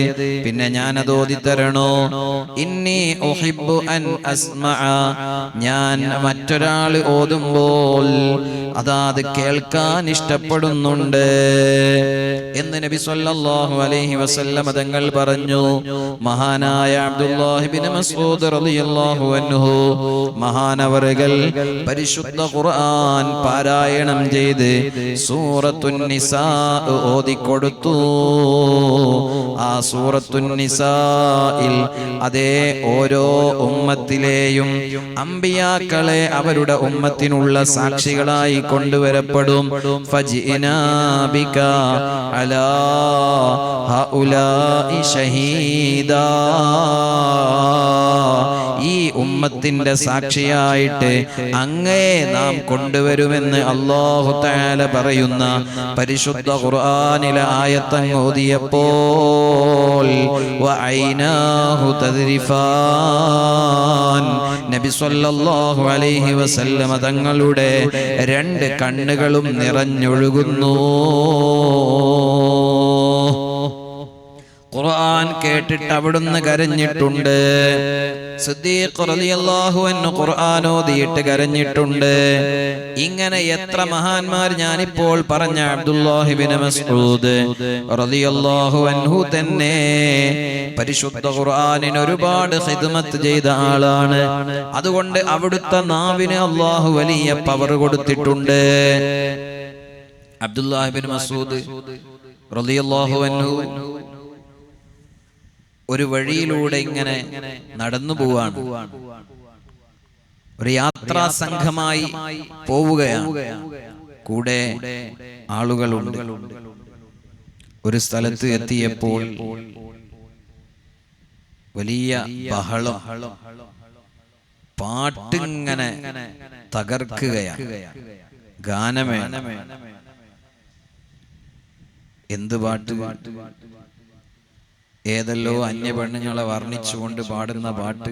പിന്നെ ഞാനത് ഓതിത്തരണോ? ഇന്നി ഉഹിബ്ബു അൻ അസ്മഅ, ഞാൻ മറ്റൊരാൾ ഓതുമ്പോൾ അത് കേൾക്കാൻ ഇഷ്ടപ്പെടുന്നുണ്ട് എന്ന് നബി സല്ലല്ലാഹു അലൈഹി വസല്ലം തങ്ങൾ പറഞ്ഞു. മഹാനായ അബ്ദുല്ലാഹി ഇബ്നു മസ്ഊദ് റളിയല്ലാഹു അൻഹു മഹാനവറുകൾ പരിശുദ്ധ ഖുർആൻ പാരായണം ചെയ്ത് സൂറത്തുൻ നിസാ ഓതിക്കൊടുത്തു. ആ സൂറത്തുൻ നിസായിൽ അതേ ഓരോ ഉമ്മത്തിലെയും അമ്പിയാക്കളെ അവരുടെ ഉമ്മത്തിനുള്ള സാക്ഷികളായി കൊണ്ടുവരപ്പെടും. ഫജിനാ ബിക അലാ ഹഉലാഇ ഷഹീദാ, ഈ ഉമ്മത്തിന്റെ സാക്ഷിയായിട്ട് അങ്ങേ നാം കൊണ്ടുവരുമെന്ന് അല്ലാഹു തആല പറയുന്ന പരിശുദ്ധ ഖുർആനിലെ ആയത്തങ്ങ് ഓതിയപ്പോൾ വഅൈനാഹു തദ്രിഫാൻ, നബി സല്ലല്ലാഹു അലൈഹി വസല്ലമ തങ്ങളുടെ രണ്ട് കണ്ണുകളും നിറഞ്ഞൊഴുകുന്നു. ഖുർആൻ കേട്ടിട്ട് അവിടുന്ന് കരഞ്ഞിട്ടുണ്ട്. സിദ്ദീഖ് റളിയല്ലാഹു അൻഹു ഖുർആൻ ഓതിയിട്ട് കരഞ്ഞിട്ടുണ്ട്. ഇങ്ങനെ എത്ര മഹാന്മാർ, ഞാനിപ്പോൾ പറഞ്ഞ അബ്ദുല്ലാഹി ഇബ്നു മസ്ഊദ് റളിയല്ലാഹു അൻഹു തന്നെ പരിശുദ്ധ ഖുർആനിന് ഒരുപാട് ഖിദ്മത്ത് ചെയ്ത ആളാണ്. അതുകൊണ്ട് അവിടുത്തെ നാവിന് അല്ലാഹു വലിയ പവർ കൊടുത്തിട്ടുണ്ട്. അബ്ദുല്ലാഹി ഇബ്നു മസ്ഊദ് റളിയല്ലാഹു അൻഹു ഒരു വഴിയിലൂടെ ഇങ്ങനെ നടന്നു പോവാണ്. ഒരു യാത്രാ സംഘമായി പോവുകയാണ്. കൂടെ ആളുകളുണ്ട്. ഒരു സ്ഥലത്ത് എത്തിയപ്പോൾ വലിയ ബഹളം, പാട്ടിങ്ങനെ തകർക്കുകയാണ്. ഗാനമേള. എന്ത് പാട്ട്? ഏതല്ലോ അന്യ പെണ്ണുങ്ങളെ വർണ്ണിച്ചുകൊണ്ട് പാടുന്ന പാട്ട്,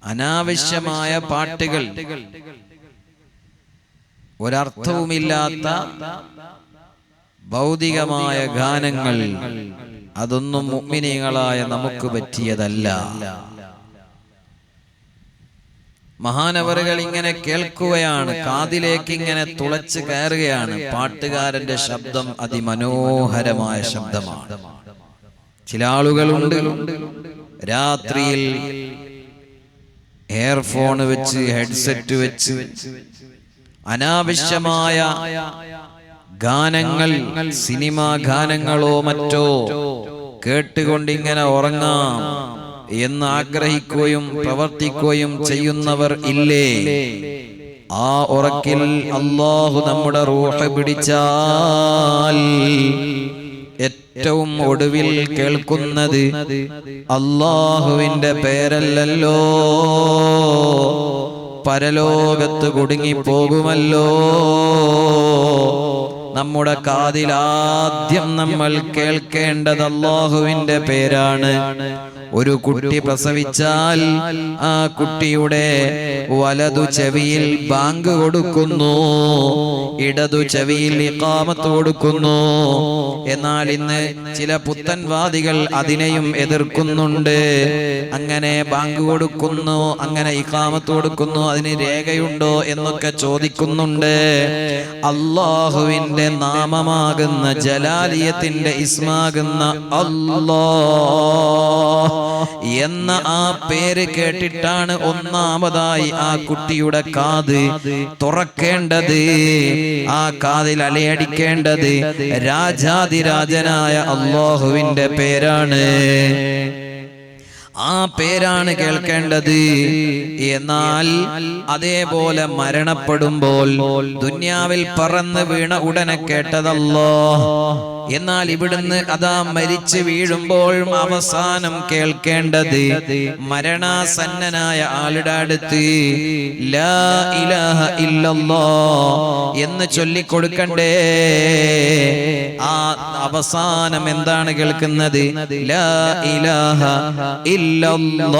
അനാവശ്യമായ പാട്ടുകൾ, ഒരർത്ഥവുമില്ലാത്ത ഭൗതികമായ ഗാനങ്ങൾ. അതൊന്നും മുഅ്മിനീങ്ങളായ നമുക്ക് പറ്റിയതല്ല. മഹാനവറുകൾ ഇങ്ങനെ കേൾക്കുകയാണ്, കാതിലേക്ക് ഇങ്ങനെ തുളച്ച് കയറുകയാണ്. പാട്ടുകാരന്റെ ശബ്ദം അതിമനോഹരമായ ശബ്ദമാണ്. ചില ആളുകളുണ്ട് രാത്രിയിൽ എയർഫോൺ വെച്ച്, ഹെഡ്സെറ്റ് വെച്ച് അനാവശ്യമായ ഗാനങ്ങൾ, സിനിമാ ഗാനങ്ങളോ മറ്റോ കേട്ടുകൊണ്ടിങ്ങനെ ഉറങ്ങാം എന്ന് ആഗ്രഹിക്കുകയും പ്രവർത്തിക്കുകയും ചെയ്യുന്നവർ ഇല്ലേ? ആ ഉറക്കിൽ അല്ലാഹു നമ്മുടെ റൂഹ് പിടിച്ചാൽ ഏറ്റവും ഒടുവിൽ കേൾക്കുന്നത് അല്ലാഹുവിന്റെ പേരല്ലല്ലോ, പരലോകത്ത് കുടുങ്ങിപ്പോകുമല്ലോ. നമ്മുടെ കാതിലാദ്യം നമ്മൾ കേൾക്കേണ്ടത് അല്ലാഹുവിന്റെ പേരാണ്. ഒരു കുട്ടി പ്രസവിച്ചാൽ ആ കുട്ടിയുടെ വലതു ചെവിയിൽ ബാങ്ക് കൊടുക്കുന്നു, ഇടതു ചെവിയിൽ ഇഖാമത്ത് കൊടുക്കുന്നു. എന്നാൽ ഇന്ന് ചില പുത്തൻവാദികൾ അതിനെയും എതിർക്കുന്നുണ്ട്. അങ്ങനെ ബാങ്ക് കൊടുക്കുന്നു, അങ്ങനെ ഇഖാമത്ത് കൊടുക്കുന്നു, അതിന് രേഖയുണ്ടോ എന്നൊക്കെ ചോദിക്കുന്നുണ്ട്. അല്ലാഹുവിന്റെ നാമമാകുന്ന, ജലാലിയത്തിന്റെ ഇസ്മാകുന്ന അല്ലാഹ് എന്ന ആ പേര് കേട്ടിട്ടാണ് ഒന്നാമതായി ആ കുട്ടിയുടെ കാത് തുറക്കേണ്ടത്. ആ കാതിൽ അലയടിക്കേണ്ടത് രാജാതിരാജനായ അല്ലാഹുവിന്റെ പേരാണ്. ആ പേരാണ് കേൾക്കേണ്ടത്. എന്നാൽ അതേപോലെ മരണപ്പെടുമ്പോൾ ദുന്യാവിൽ പറന്ന് വീണ ഉടനെ കേട്ടതല്ലോ എന്നാൽ ഇവിടുന്ന് അതാ മരിച്ചു വീഴുമ്പോഴും അവസാനം കേൾക്കേണ്ടത് മരണാസന്നനായ ആളുടെ അടുത്ത് ലാ ഇലാഹ ഇല്ലല്ലാഹ് എന്ന് ചൊല്ലിക്കൊടുക്കണ്ടേ. ആ അവസാനം എന്താണ് കേൾക്കുന്നത്? ലാ ഇലാഹ ഇല്ലല്ലാഹ്.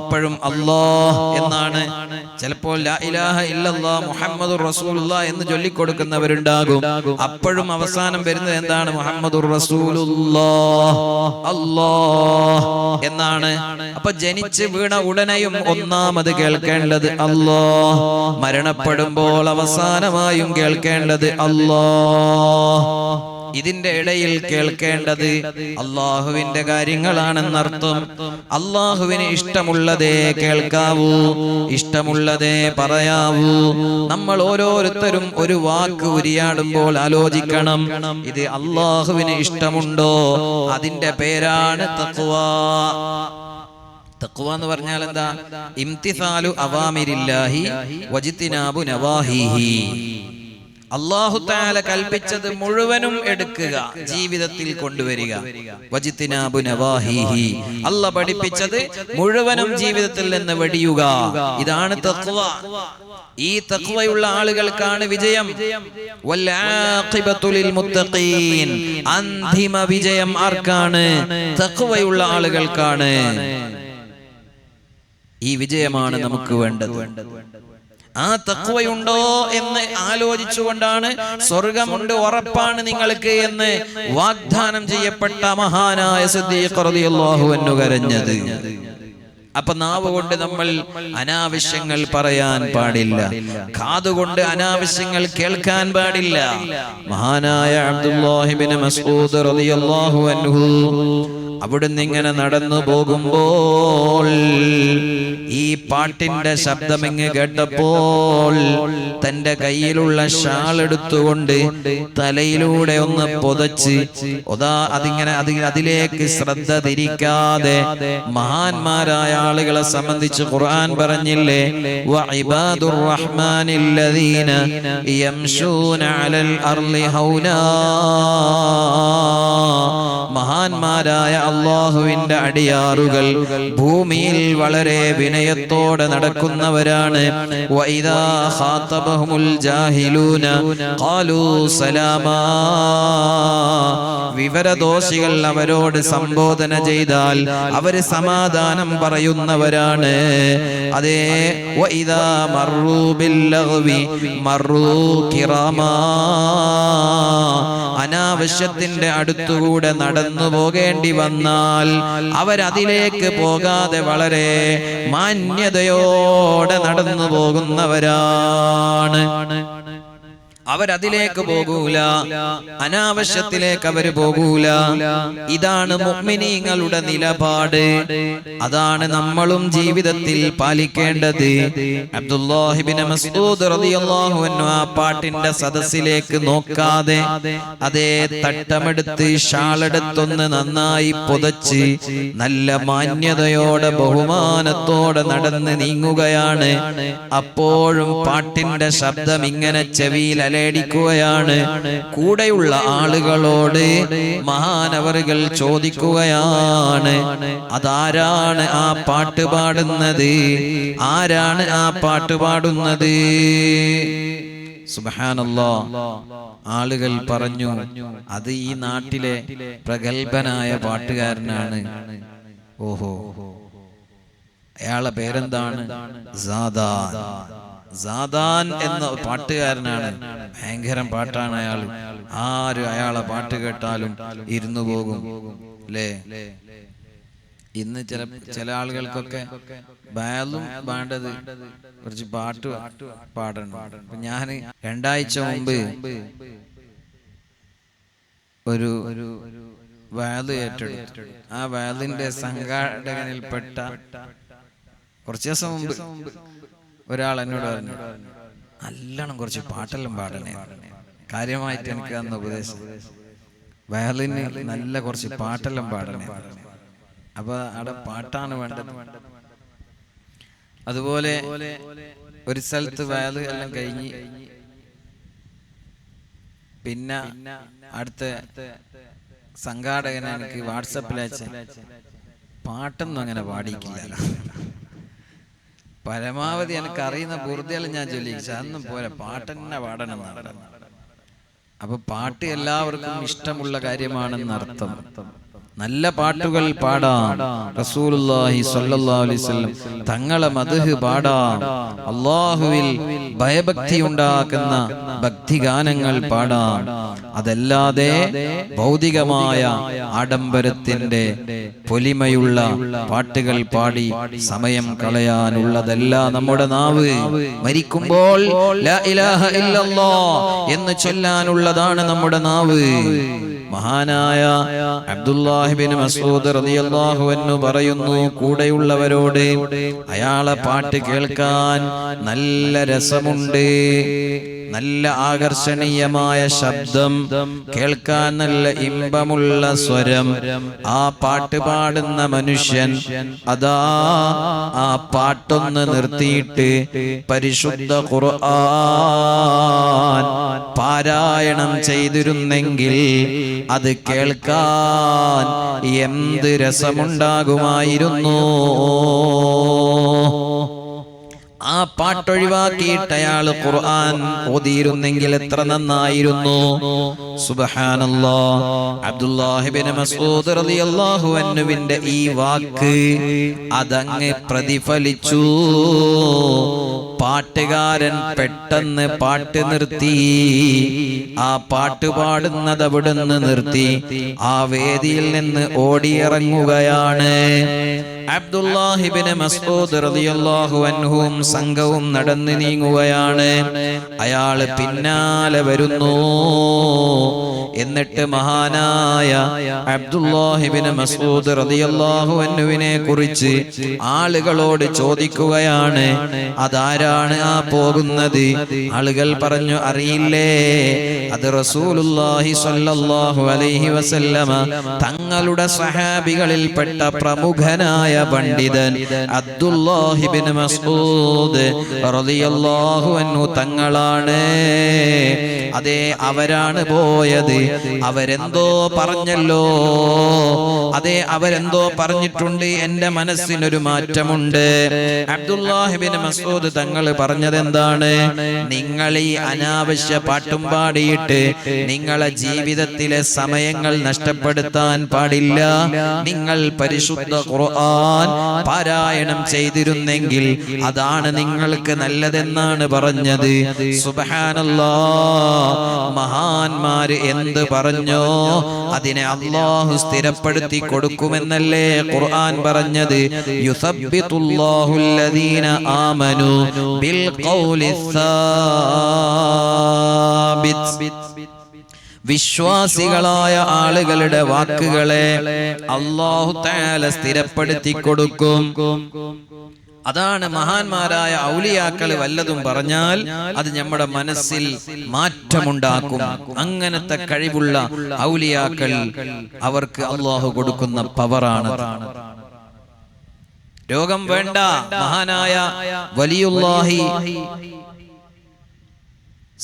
അപ്പോഴും അല്ലാഹ് എന്നാണ്. ചിലപ്പോൾ ലാ ഇലാഹ ഇല്ലല്ലാഹ് മുഹമ്മദുർ റസൂലുള്ളാഹ് എന്ന് ചൊല്ലിക്കൊടുക്കുന്നവരുണ്ടാകും. അപ്പോഴും അവസാനം വരുന്നത് എന്താണ്? മുഹമ്മദുർ റസൂലുള്ളാഹ് അല്ലാഹ് എന്നാണ്. അപ്പൊ ജനിച്ച് വീണ ഉടനെയും ഒന്നാമത് കേൾക്കേണ്ടത് അല്ലാഹ്, മരണപ്പെടുമ്പോൾ അവസാനമായും കേൾക്കേണ്ടത് അല്ലാഹ്. ഇതിന്റെ ഇടയിൽ കേൾക്കേണ്ടത് അള്ളാഹുവിന്റെ കാര്യങ്ങളാണെന്നർത്ഥം. അള്ളാഹുവിന് ഇഷ്ടമുള്ളതേ കേൾക്കാവൂ, ഇഷ്ടമുള്ളതേ പറയാവൂ. നമ്മൾ ഓരോരുത്തരും ഒരു വാക്ക് ഉരിയാടുമ്പോൾ ആലോചിക്കണം, ഇത് അള്ളാഹുവിന് ഇഷ്ടമുണ്ടോ? അതിന്റെ പേരാണ് തഖ്വാ. തഖ്വ എന്ന് പറഞ്ഞാൽ എന്താ? ഇംതിസാലു അവാമിരില്ലാഹി വജ്തിനാബു നവാഹിഹി. അല്ലാഹു തആല കൽപ്പിച്ചത് മുഴുവനും എടുക്കുക, ജീവിതത്തിൽ കൊണ്ടുവരിക. വജ്തിനാബു നവാഹിഹി, അല്ലാഹ് പഠിപ്പിച്ചത് മുഴുവനും ജീവിതത്തിൽ നിന്ന് വെടിയുക. ഇതാണ് തഖ്വ. ഈ തഖ്വയുള്ള ആളുകൾക്കാണ് വിജയം. വൽ ആഖിബത്തു ലിൽ മുത്തഖീൻ, അന്തിമ വിജയം ആർക്കാണ്? തഖ്വയുള്ള ആളുകൾക്കാണ്. ഈ വിജയമാണ് നമുക്ക് വേണ്ടത്. ആ തഖ്വയുണ്ടോ എന്ന് ആലോചിച്ചുകൊണ്ടാണ് സ്വർഗമുണ്ട്, ഉറപ്പാണ് നിങ്ങൾക്ക് എന്ന് വാഗ്ദാനം ചെയ്യപ്പെട്ട മഹാനായ സിദ്ദീഖ് റളിയല്ലാഹു അൻഹു കരഞ്ഞത്. അപ്പൊ നാവ് കൊണ്ട് നമ്മൾ അനാവശ്യങ്ങൾ പറയാൻ പാടില്ല, കാതുകൊണ്ട് അനാവശ്യങ്ങൾ കേൾക്കാൻ പാടില്ല. മഹാനായ അബ്ദുല്ലാഹി ഇബ്നു മസ്ഊദ് റളിയല്ലാഹു അൻഹു അവിടുന്ന് ഇങ്ങനെ നടന്നു പോകുമ്പോൾ ഈ പാട്ടിന്റെ ശബ്ദം ഇങ്ങ് കേട്ടപ്പോൾ തന്റെ കയ്യിലുള്ള ഷാൾ എടുത്തുകൊണ്ട് തലയിലൂടെ ഒന്ന് പുതച്ച് അതിലേക്ക് ശ്രദ്ധ തിരിക്കാതെ മഹാന്മാരായ ആളുകളെ സംബന്ധിച്ച് ഖുർആൻ പറഞ്ഞില്ലേ, വഇബാദുർ റഹ്മാനില്ലദീന യംശൂന അലൽ അർളി ഹൗനാ. മഹാന്മാരായ അല്ലാഹുവിന്റെ അടിയാറുകൾ ഭൂമിയിൽ വളരെ വിനയത്തോടെ നടക്കുന്നവരാണ്. വഇദാ ഖാതബഹുൽ ജാഹിലൂന ഖാലൂ സലാമാ. വിവരദോഷികൾ അവരോട് സംബോധന ചെയ്താൽ അവര് സമാധാനം പറയുന്നവരാണ്. അതേ, വഇദാ മർറൂ ബില്ലഗ്വി മർറൂ കിറാമാ. അനാവശ്യത്തിന്റെ അടുത്തുകൂടെ നടന്നു പോകേണ്ടി വന്നാൽ അവരതിലേക്ക് പോകാതെ വളരെ മാന്യതയോടെ നടന്നു പോകുന്നവരാണ്. അവരതിലേക്ക് പോകൂല, അനാവശ്യത്തിലേക്ക് അവര് പോകൂല. ഇതാണ് മുഅ്മിനീങ്ങളുടെ നിലപാട്. അതാണ് നമ്മളും ജീവിതത്തിൽ പാലിക്കേണ്ടത്. അബ്ദുല്ലാഹി ഇബ്നു മസ്ഊദ് റളിയല്ലാഹു അൻഹു ആ പാട്ടിന്റെ സദസ്സിലേക്ക് നോക്കാതെ അതേ തട്ടമെടുത്ത് ഷാളെടുത്തൊന്ന് നന്നായി പുതച്ച് നല്ല മാന്യതയോടെ ബഹുമാനത്തോടെ നടന്ന് നീങ്ങുകയാണ്. അപ്പോഴും പാട്ടിന്റെ ശബ്ദം ഇങ്ങനെ ചെവിയിൽ അലയടിക്കുകയാണ്. കൂടെയുള്ള ആളുകളോട് മഹാനവറുകൾ ചോദിക്കുകയാണ്, അതാരാണ് ആ പാട്ട് പാടുന്നത്? ആരാണ് ആ പാട്ട് പാടുന്നത്? സുബ്ഹാനല്ലാഹ്. ആളുകൾ പറഞ്ഞു, അത് ഈ നാട്ടിലെ പ്രഗൽഭനായ പാട്ടുകാരനാണ്. ഓഹോ, അയാളുടെ പേരെന്താണ്? സാദാൻ. സാദാൻ എന്ന പാട്ടുകാരനാണ്. ഭയങ്കരം പാട്ടാണ് അയാൾ. ആര് അയാളെ പാട്ട് കേട്ടാലും ഇരുന്നു പോകും അല്ലേ? ഇന്ന് ചില ആളുകൾക്കൊക്കെ ബാലും വേണ്ടത് കുറച്ച് പാട്ട് പാടണം. ഞാൻ 2 ആഴ്ച മുമ്പ് ഒരു വാല് ഏറ്റെടുത്തു. ആ വാലിന്റെ സംഘാടകനിൽപ്പെട്ട കുറച്ച് ദിവസം മുമ്പ് ഒരാൾ എന്നോട് പറഞ്ഞു, നല്ലോണം കുറച്ച് പാട്ടെല്ലാം പാടണേ. കാര്യമായിട്ട് എനിക്ക് തന്ന ഉപദേശം, വയലിന് നല്ല കുറച്ച് പാട്ടെല്ലാം പാടണേ. അപ്പൊ അവിടെ പാട്ടാണ് വേണ്ടത്. അതുപോലെ ഒരു സ്ഥലത്ത് വയല് എല്ലാം കഴിഞ്ഞ് പിന്നെ അടുത്ത സംഘാടകൻ എനിക്ക് വാട്സപ്പിൽ അയച്ച പാട്ടൊന്നും അങ്ങനെ പാടിയിട്ടില്ല. പരമാവധി എനിക്ക് അറിയുന്ന ബുർദികൾ ഞാൻ ചൊല്ലിച്ചു, അതൊന്നും പോരാ, പാട്ടെന്നെ പാടണം എന്നാണ്. അപ്പൊ പാട്ട് എല്ലാവർക്കും ഇഷ്ടമുള്ള കാര്യമാണെന്ന് അർത്ഥം. നല്ല പാട്ടുകൾ പാടാം, റസൂലുള്ളാഹി സ്വല്ലല്ലാഹു അലൈഹി വസല്ലം തങ്ങളെ മദ്ഹ് പാടാം, അല്ലാഹുവിൽ ഭയഭക്തി ഉണ്ടാക്കുന്ന ഭക്തിഗാനങ്ങൾ പാടാം. അതല്ലാതെ ഭൗതികമായ ആഡംബരത്തിന്റെ പൊലിമയുള്ള പാട്ടുകൾ പാടി സമയം കളയാനുള്ളതല്ല നമ്മുടെ നാവ്. മരിക്കുമ്പോൾ ലാ ഇലാഹ ഇല്ലല്ലാഹ് എന്ന് ചൊല്ലാനുള്ളതാണ് നമ്മുടെ നാവ്. മഹാനായ അബ്ദുല്ലാഹി ബിൻ മസ്ഊദ് റളിയല്ലാഹു അൻഹു പറയുന്നു, കൂടെയുള്ളവരോട് അയാളെ പാട്ട് കേൾക്കാൻ നല്ല രസമുണ്ട്, നല്ല ആകർഷണീയമായ ശബ്ദം, കേൾക്കാൻ നല്ല ഇമ്പമുള്ള സ്വരം. ആ പാട്ട് പാടുന്ന മനുഷ്യൻ അതാ ആ പാട്ടൊന്ന് നിർത്തിയിട്ട് പരിശുദ്ധ ഖുർആൻ പാരായണം ചെയ്തിരുന്നെങ്കിൽ അത് കേൾക്കാൻ എന്ത് രസമുണ്ടാകുമായിരുന്നു. ആ പാട്ടൊഴിവാക്കിയിട്ട് അയാൾ ഖുർആൻ ഓതിയിരുന്നെങ്കിൽ എത്ര നന്നായിരുന്നു. സുബ്ഹാനല്ലാഹ്. അബ്ദുല്ലാഹി ബിൻ മസ്ഊദ് റളിയല്ലാഹു അൻഹുവിന്റെ ഈ വാക്ക് അതങ്ങ് പ്രതിഫലിച്ചു. പാട്ടുകാരൻ പെട്ടെന്ന് പാട്ട് നിർത്തി, ആ പാട്ട് പാടുന്നത് അവിടുന്ന് നിർത്തി, ആ വേദിയിൽ നിന്ന് ഓടിയിറങ്ങുകയാണ്. അബ്ദുല്ലാഹി ബിൻ മസ്ഊദ് റളിയല്ലാഹു അൻഹുവും സംഘവും നടന്നു നീങ്ങുകയാണ്. അയാള് പിന്നാലെ വരുന്നു. എന്നിട്ട് മഹാനായ അബ്ദുല്ലാഹി ബിൻ മസ്ഊദ് റളിയല്ലാഹു അൻഹുവിനെ കുറിച്ച് ആളുകളോട് ചോദിക്കുകയാണ്, അതാരാണ് ആ പോകുന്നത്? ആളുകൾ പറഞ്ഞു, അറിയില്ലേ, അത് റസൂലുള്ളാഹി സ്വല്ലല്ലാഹു അലൈഹി വസല്ലമ തങ്ങളുടെ സ്വഹാബികളിൽപ്പെട്ട പ്രമുഖനായ പണ്ഡിതൻ അബ്ദുല്ലാഹി ബിൻ മസ്ഊദ് റളിയല്ലാഹു അൻഹു തങ്ങളാണ്. അതെ, അവരാണ് പോയത്. അവരെന്തോ പറഞ്ഞല്ലോ, അതെ, അവരെന്തോ പറഞ്ഞിട്ടുണ്ട്. എന്റെ മനസ്സിനൊരു മാറ്റമുണ്ട്. അബ്ദുല്ലാഹി ബിൻ മസ്ഊദ് തങ്ങൾ പറഞ്ഞത് എന്താണ്? നിങ്ങൾ ഈ അനാവശ്യ പാട്ടും പാടിയിട്ട് നിങ്ങളെ ജീവിതത്തിലെ സമയങ്ങൾ നഷ്ടപ്പെടുത്താൻ പാടില്ല. നിങ്ങൾ പരിശുദ്ധ ഖുർആൻ പാരായണം ചെയ്തിരുന്നെങ്കിൽ അതാണ് നിങ്ങൾക്ക് നല്ലതെന്നാണ് പറഞ്ഞത്. സുബ്ഹാനല്ലാഹ്. മഹാന്മാര് എന്ത് പറഞ്ഞോ അതിനെ അല്ലാഹു സ്ഥിരപ്പെടുത്തി കൊടുക്കുമെന്നല്ലേ ഖുർആൻ പറഞ്ഞത്. യുസബ്ബിതുല്ലാഹുല്ലദീന ആമനു ബിൽ ഖൗലി സാബിത്. വിശ്വാസികളായ ആളുകളുടെ വാക്കുകളെ അല്ലാഹു തആല സ്ഥിരപ്പെടുത്തി കൊടുക്കും. അതാണ് മഹാന്മാരായ ഔലിയാക്കൾ വല്ലതും പറഞ്ഞാൽ അത് നമ്മുടെ മനസ്സിൽ മാറ്റമുണ്ടാക്കും. അങ്ങനത്തെ കഴിവുള്ള ഔലിയാക്കൾ, അവർക്ക് അല്ലാഹു കൊടുക്കുന്ന പവറാണ്. രോഗം വേണ്ട. മഹാനായ വലിയുല്ലാഹി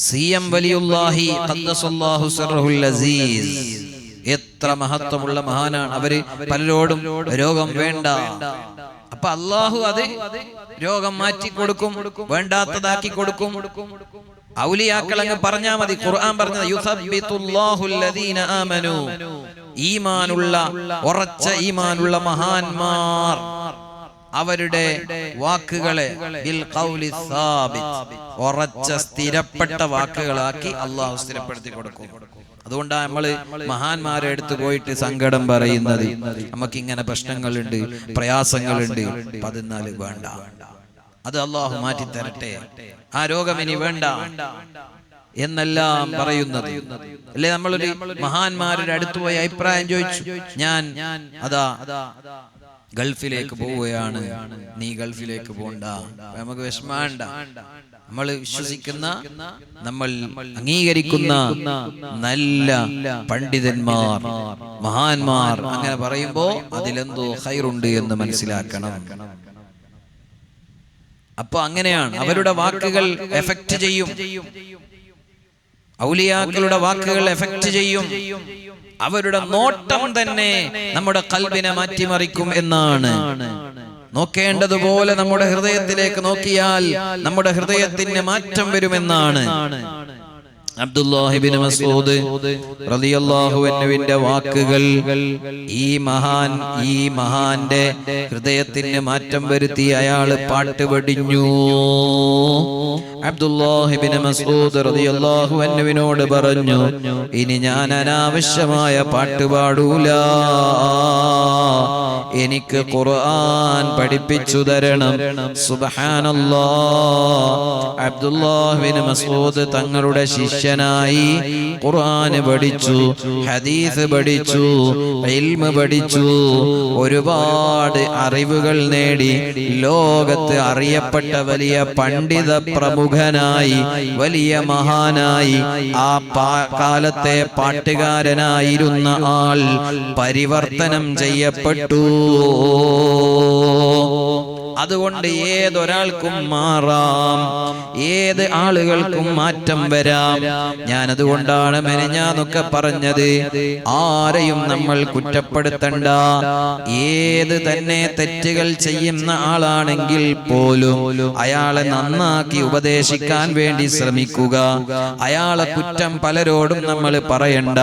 സിയം വലിയുല്ലാഹി ഖദ്ദസല്ലാഹു സിർറുൽ അസീസ്, എത്ര മഹത്വമുള്ള മഹാനാണ്. അവര് പലരോടും രോഗം വേണ്ട, അപ്പൊ അല്ലാഹു അത് രോഗം മാറ്റി കൊടുക്കും, വേണ്ടാത്തതാക്കി കൊടുക്കും. ഔലിയാക്കൾ അങ്ങ് പറഞ്ഞാ മതി. ഖുർആൻ പറഞ്ഞത് യുസബ്ബിതുല്ലാഹുല്ലദീന ആമനു, ഈമാനുള്ള ഉറച്ച ഈമാനുള്ള മഹാന്മാർ അവരുടെ വാക്കുകളെ ബിൽ ഖൗലി സാബിത്, ഉറച്ച സ്ഥിരപ്പെട്ട വാക്കുകളാക്കി അല്ലാഹു സ്ഥിരപ്പെടുത്തി കൊടുക്കും. അതുകൊണ്ടാണ് നമ്മള് മഹാന്മാരെ അടുത്ത് പോയിട്ട് സങ്കടം പറയുന്നത്. നമുക്ക് ഇങ്ങനെ പ്രശ്നങ്ങളുണ്ട്, പ്രയാസങ്ങളുണ്ട്, 14 വേണ്ട, അത് അല്ലാഹു മാറ്റി തരട്ടെ, ആ രോഗം ഇനി വേണ്ട എന്നെല്ലാം പറയുന്നത് അല്ലേ. നമ്മളൊരു മഹാന്മാരുടെ അടുത്ത് പോയി അഭിപ്രായം ചോദിച്ചു, ഞാൻ അതാ ഗൾഫിലേക്ക് പോവുകയാണ്, നീ ഗൾഫിലേക്ക് പോണ്ട, നമുക്ക് വിഷമണ്ട. നമ്മൾ വിശ്വസിക്കുന്ന, നമ്മൾ അംഗീകരിക്കുന്ന നല്ല പണ്ഡിതന്മാർ, മഹാന്മാർ അങ്ങനെ പറയുമ്പോ അതിലെന്തോ ഖൈറുണ്ട് എന്ന് മനസ്സിലാക്കണം. അപ്പൊ അങ്ങനെയാണ് അവരുടെ വാക്കുകൾ എഫക്റ്റ് ചെയ്യും. ഔലിയാക്കളുടെ വാക്കുകൾ എഫക്റ്റ് ചെയ്യും. അവരുടെ നോട്ടം തന്നെ നമ്മുടെ ഖൽബിനെ മാറ്റിമറിക്കും എന്നാണ്. നോക്കേണ്ടതുപോലെ നമ്മുടെ ഹൃദയത്തിലേക്ക് നോക്കിയാൽ നമ്മുടെ ഹൃദയത്തിന് മാറ്റം വരുമെന്നാണ്. അബ്ദുല്ലാഹി ഇബ്നു മസ്ഊദ് റളിയല്ലാഹു അൻഹുവിന്റെ വാക്കുകൾ ഈ മഹാന്റെ ഹൃദയത്തിന് മാറ്റം വരുത്തി അയാൾ പാട്ട് പഠിഞ്ഞു. അബ്ദുല്ലാഹി ഇബ്നു മസ്ഊദ് റളിയല്ലാഹു അൻഹുവിനോട് പറഞ്ഞു, ഇനി ഞാൻ അനാവശ്യമായ പാട്ട് പാടൂല, എനിക്ക് ഖുർആൻ പഠിപ്പിച്ചു തരണം. സുബ്ഹാനല്ലാഹ്. അബ്ദുല്ലാഹി ഇബ്നു മസ്ഊദ് തങ്ങളുടെ ശിഷ്യനായി ഖുർആൻ പഠിച്ചു, ഹദീസ് പഠിച്ചു, ഇൽമ് പഠിച്ചു, ഒരുപാട് അറിവുകൾ നേടി ലോകത്ത് അറിയപ്പെട്ട വലിയ പണ്ഡിത പ്രമുഖനായി, വലിയ മഹാനായി, ആ കാലത്തെ പാട്ടുകാരനായിരുന്ന ആൾ പരിവർത്തനം ചെയ്യപ്പെട്ടു. അതുകൊണ്ട് ഏതൊരാൾക്കും മാറാം, ഏത് ആളുകൾക്കും മാറ്റം വരാം. ഞാൻ അതുകൊണ്ടാണ് മെനഞ്ഞാന്നൊക്കെ പറഞ്ഞത്, ആരെയും നമ്മൾ കുറ്റപ്പെടുത്തണ്ട. ഏത് തന്നെ തെറ്റുകൾ ചെയ്യുന്ന ആളാണെങ്കിൽ പോലും അയാളെ നന്നാക്കി ഉപദേശിക്കാൻ വേണ്ടി ശ്രമിക്കുക. അയാളെ കുറ്റം പലരോടും നമ്മൾ പറയണ്ട.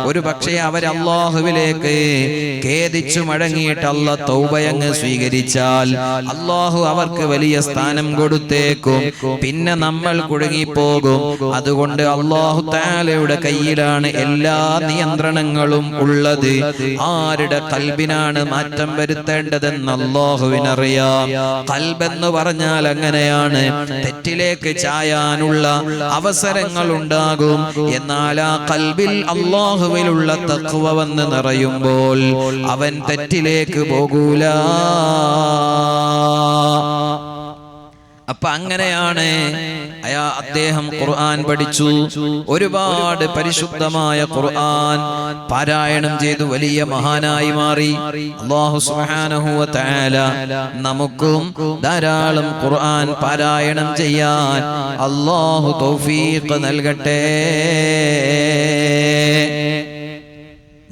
ഒരു പക്ഷേ അവർ അല്ലാഹുവിലേക്ക് ഖേദിച്ചു മടങ്ങിയിട്ട് അല്ലാഹ് തൗബയങ്ങ് സ്വീകരിച്ചാൽ അല്ലാഹു അവർക്ക് വലിയ സ്ഥാനം കൊടുത്തേക്കും. പിന്നെ നമ്മൾ കുടുങ്ങിപ്പോകും. അതുകൊണ്ട് അല്ലാഹു തആലയുടെ കയ്യിലാണ് എല്ലാ നിയന്ത്രണങ്ങളും ഉള്ളത്. ആരുടെ ഖൽബിനാണ് മാറ്റം വരുത്തേണ്ടതെന്ന് അല്ലാഹുവിനറിയാം. ഖൽബെന്ന് പറഞ്ഞാൽ അങ്ങനെയാണ്, തെറ്റിലേക്ക് ചായാനുള്ള അവസരങ്ങൾ ഉണ്ടാകും. എന്നാൽ ആ ഖൽബിൽ അല്ലാഹുവിലുള്ള തഖ്വ വന്ന് നിറയുമ്പോൾ അവൻ തെറ്റിലേക്ക് പോകൂല. അപ്പൊ അങ്ങനെയാണ് അദ്ദേഹം ഖുർആൻ പഠിച്ചു. ഒരുപാട് പരിശുദ്ധമായ ഖുർആൻ പാരായണം ചെയ്തു വലിയ മഹാനായി മാറി. അല്ലാഹു സുബ്ഹാനഹു വ തആല നമുക്കും ധാരാളം ഖുർആൻ പാരായണം ചെയ്യാൻ അല്ലാഹു തൗഫീഖ് നൽകട്ടെ.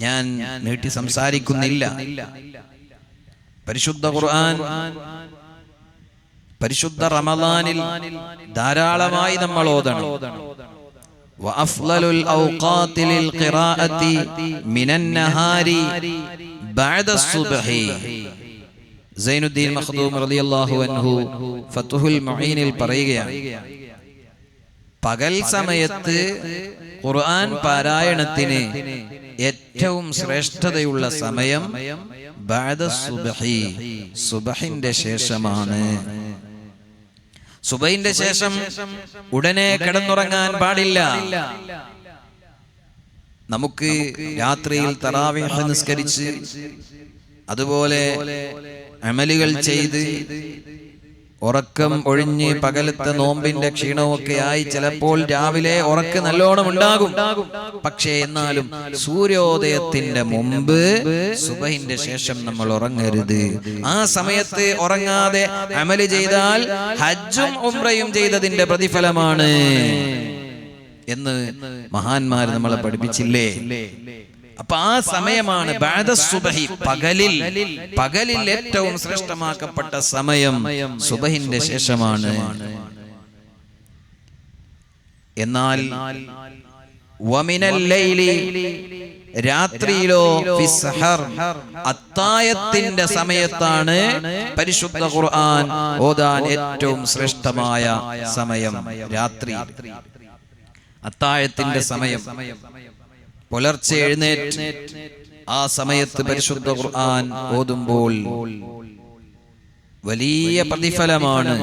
ഞാൻ നീട്ടി സംസാരിക്കുന്നില്ല. പരിശുദ്ധ ഖുർആൻ പരിശുദ്ധ റമളാനിൽ ധാരാളമായി നമ്മൾ ഓതണം. വഅഫ്ളലുൽ ഔഖാതി ലിൽ ഖിറാഅതി മിനൻ നഹാരി ബഅദ സുബ്ഹി. സൈനുദ്ദീൻ മഖ്ദൂം റളിയല്ലാഹു അൻഹു ഫത്ഹുൽ മുഈനിൽ പറയുകയാണ്, പകൽ സമയത്ത് ഖുർആൻ പാരായണത്തിന് ഏറ്റവും ശ്രേഷ്ഠതയുള്ള സമയം ബഅദ സുബ്ഹി, സുബ്ഹിന്റെ ശേഷമാണ്. സുബഹിന്റെ ശേഷം ഉടനെ കിടന്നുറങ്ങാൻ പാടില്ല. നമുക്ക് രാത്രിയിൽ തറാവീഹ് നിസ്കരിച്ച് അതുപോലെ അമലുകൾ ചെയ്ത് ഉറക്കം ഒഴിഞ്ഞ് പകലത്തെ നോമ്പിന്റെ ക്ഷീണമൊക്കെ ആയി ചിലപ്പോൾ രാവിലെ ഉറക്കം നല്ലോണം ഉണ്ടാകും. പക്ഷേ എന്നാലും സൂര്യോദയത്തിന്റെ മുമ്പ് സുബഹിന്റെ ശേഷം നമ്മൾ ഉറങ്ങരുത്. ആ സമയത്ത് ഉറങ്ങാതെ അമല് ചെയ്താൽ ഹജ്ജും ഉംറയും ചെയ്തതിന്റെ പ്രതിഫലമാണ് എന്ന് മഹാന്മാർ നമ്മളെ പഠിപ്പിച്ചില്ലേ. അപ്പൊ ആ സമയമാണ് ബഅദ സുബ്ഹി, പകലിൽ ഏറ്റവും ശ്രേഷ്ഠമാക്കപ്പെട്ട സമയം സുബഹിന്റെ ശേഷമാണ്. എന്നാൽ വമിനൽ ലൈലി, രാത്രിയിലോ ഫിസ്ഹർ, അത്തായത്തിന്റെ സമയത്താണ് പരിശുദ്ധ ഖുർആൻ ഓതാൻ ഏറ്റവും ശ്രേഷ്ഠമായ സമയം. രാത്രി അത്തായത്തിന്റെ സമയം, പുലർച്ചെ എഴുന്നേറ്റ് ആ സമയത്ത് പരിശുദ്ധ ഖുർആൻ ഓതുമ്പോൾ വലിയ പ്രതിഫലമാണ്.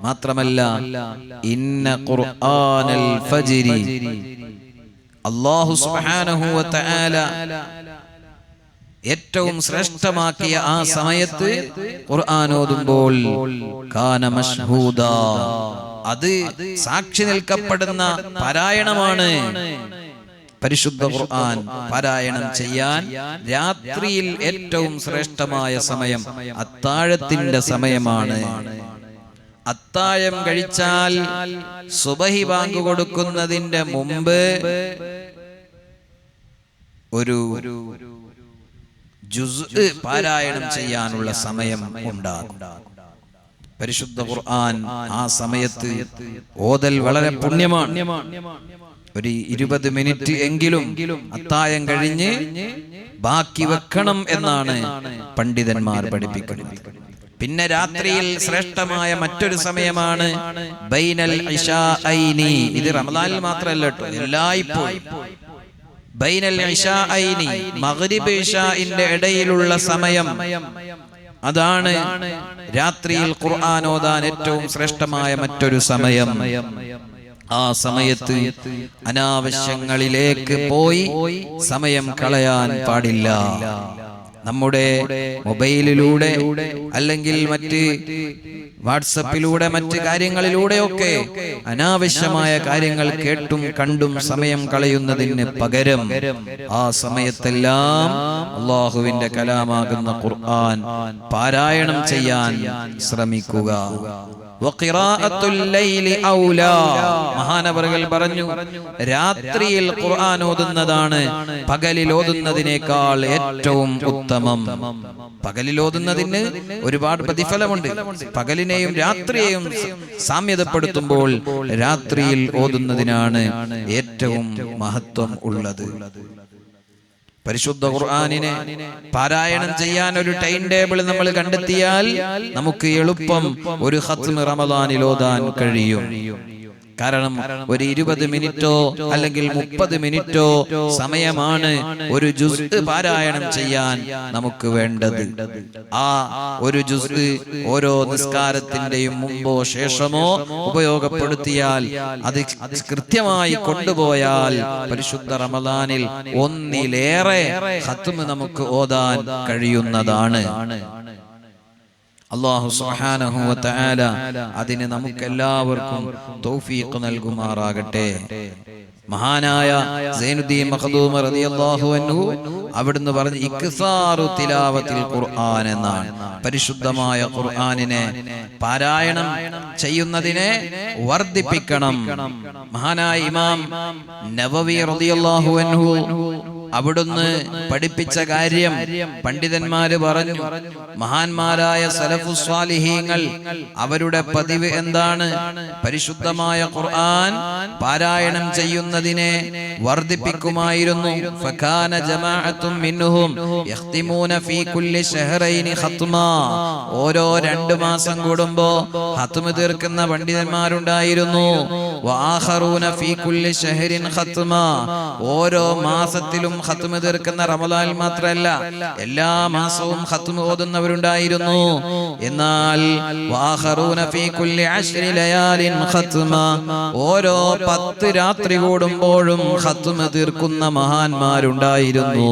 മാത്രമല്ല, ഇന്ന ഖുർആനൽ ഫജ്രി, അല്ലാഹു സുബ്ഹാനഹു വ തആല ഏറ്റവും ശ്രേഷ്ഠമാക്കിയ ആ സമയത്ത് ഖുർആൻ ഓതുമ്പോൾ കാന മശ്ഹൂദ, അത് സാക്ഷി നിൽക്കപ്പെടുന്ന പാരായണമാണ്. പരിശുദ്ധ ഖുർആൻ പാരായണം ചെയ്യാൻ രാത്രിയിൽ ഏറ്റവും ശ്രേഷ്ഠമായ സമയം അത്താഴത്തിന്റെ സമയമാണ്. അത്താഴം കഴിച്ചാൽ സുബഹി ബാങ്ക് കൊടുക്കുന്നതിന്റെ മുമ്പ് ഒരു ജുസ് പാരായണം ചെയ്യാനുള്ള സമയം ഉണ്ടാകും. പരിശുദ്ധ ഖുർആൻ ആ സമയത്ത് ഓതൽ വളരെ പുണ്യമാണ്. ഒരു 20 മിനിറ്റ് എങ്കിലും അത്താഴം കഴിഞ്ഞ് ബാക്കി വെക്കണം എന്നാണ് പണ്ഡിതന്മാർ പഠിപ്പിക്കുന്നത്. പിന്നെ രാത്രിയിൽ ശ്രേഷ്ഠമായ മറ്റൊരു സമയമാണ് ബൈനൽ ഇശാഅൈനി. ഇത് റമദാനിൽ മാത്രമല്ല കേട്ടോ, എല്ലായ്പ്പോഴും ബൈനൽ ഇശാഅൈനി, മഗ്രിബ് ഇശാഇന്റെ ഇടയിലുള്ള സമയം, അതാണ് രാത്രിയിൽ ഖുർആൻ ഓതാൻ ഏറ്റവും ശ്രേഷ്ഠമായ മറ്റൊരു സമയം. ആ സമയത്ത് അനാവശ്യങ്ങളിലേക്ക് പോയി സമയം കളയാൻ പാടില്ല. നമ്മുടെ മൊബൈലിലൂടെ അല്ലെങ്കിൽ മറ്റ് വാട്സപ്പിലൂടെ മറ്റ് കാര്യങ്ങളിലൂടെയൊക്കെ അനാവശ്യമായ കാര്യങ്ങൾ കേട്ടും കണ്ടും സമയം കളയുന്നതിന് പകരം ആ സമയത്തെല്ലാം അല്ലാഹുവിന്റെ കലാമാകുന്ന ഖുർആൻ പാരായണം ചെയ്യാൻ ശ്രമിക്കുക. മഹാനവറുകൾ പറഞ്ഞു, രാത്രിയിൽ ഖുർആൻ ഓതുന്നതാണ് പകലിൽ ഓതുന്നതിനേക്കാൾ ഏറ്റവും ഉത്തമം. പകലിൽ ഓതുന്നതിന് ഒരുപാട് പ്രതിഫലമുണ്ട്. പകലിനെയും രാത്രിയെയും സാമ്യതപ്പെടുത്തുമ്പോൾ രാത്രിയിൽ ഓതുന്നതിനാണ് ഏറ്റവും മഹത്വം ഉള്ളത്. പരിശുദ്ധ ഖുർആനിനെ പാരായണം ചെയ്യാൻ ഒരു ടൈം ടേബിൾ നമ്മൾ കണ്ടെത്തിയാൽ നമുക്ക് എളുപ്പം ഒരു ഖത്മ് റമദാനിൽ ഓതാൻ കഴിയും. കാരണം ഒരു 20 മിനിറ്റോ അല്ലെങ്കിൽ 30 മിനിറ്റോ സമയമാണ് ഒരു ജുസ് പാരായണം ചെയ്യാൻ നമുക്ക് വേണ്ടത്. ആ ഒരു ജുസ് ഓരോ നിസ്കാരത്തിന്റെയും മുമ്പോ ശേഷമോ ഉപയോഗപ്പെടുത്തിയാൽ, അത് കൃത്യമായി കൊണ്ടുപോയാൽ പരിശുദ്ധ റമദാനിൽ ഒന്നിലേറെ ഖത്മ് നമുക്ക് ഓതാൻ കഴിയുന്നതാണ്. അല്ലാഹു സുബ്ഹാനഹു വ തആല അതിന് നമുക്കെല്ലാവർക്കും തൗഫീഖ് നൽകുമാറാകട്ടെ. മഹാനായ സൈനുദ്ദീൻ മഖ്ദൂം റളിയല്ലാഹു അൻഹു അവിടുന്ന് പറഞ്ഞു, ഇക്സാറു തിലാവത്തിൽ ഖുർആൻ എന്നാണ്. പരിശുദ്ധമായ ഖുർആനിനെ പാരായണം ചെയ്യുന്നതിനെ വർദ്ധിപ്പിക്കണം. മഹാനായ ഇമാം നവവി റളിയല്ലാഹു അൻഹു അവിടുന്ന് പഠിപ്പിച്ച കാര്യം പണ്ഡിതന്മാര് പറഞ്ഞു. മഹാന്മാരായ സലഫുസ് സ്വാലിഹീങ്ങൾ അവരുടെ പതിവ് എന്താണ്? പരിശുദ്ധമായ ഖുർആൻ പാരായണം ചെയ്യുന്നതിനെ വർദ്ധിപ്പിക്കുമായിരുന്നു. ഫകാന ജമാഅത്തും മിൻഹും യഖ്തിമൂന ഫീ കുല്ലി ശഹറൈനി ഖത്മാ. ഓരോ 2 മാസം കൂടുമ്പോ ഖത്മ് തീർക്കുന്ന പണ്ഡിതന്മാരുണ്ടായിരുന്നു. വആഖറൂന ഫീ കുല്ലി ശഹറിൻ ഖത്മാ. ഓരോ മാസത്തിലും ഖത്മ് തീർക്കുന്ന റമദാനിൽ മാത്രമല്ല, എല്ലാ മാസവും ഖത്മ് ഓതുന്നവരുണ്ടായിരുന്നു. എന്നാൽ വആഖറൂന ഫീ കുല്ലി 10 ലയാലിൻ ഖത്മാ. ഓരോ 10 രാത്രി കൂടുമ്പോഴും ഖത്മ് തീർക്കുന്ന മഹാന്മാരുണ്ടായിരുന്നു.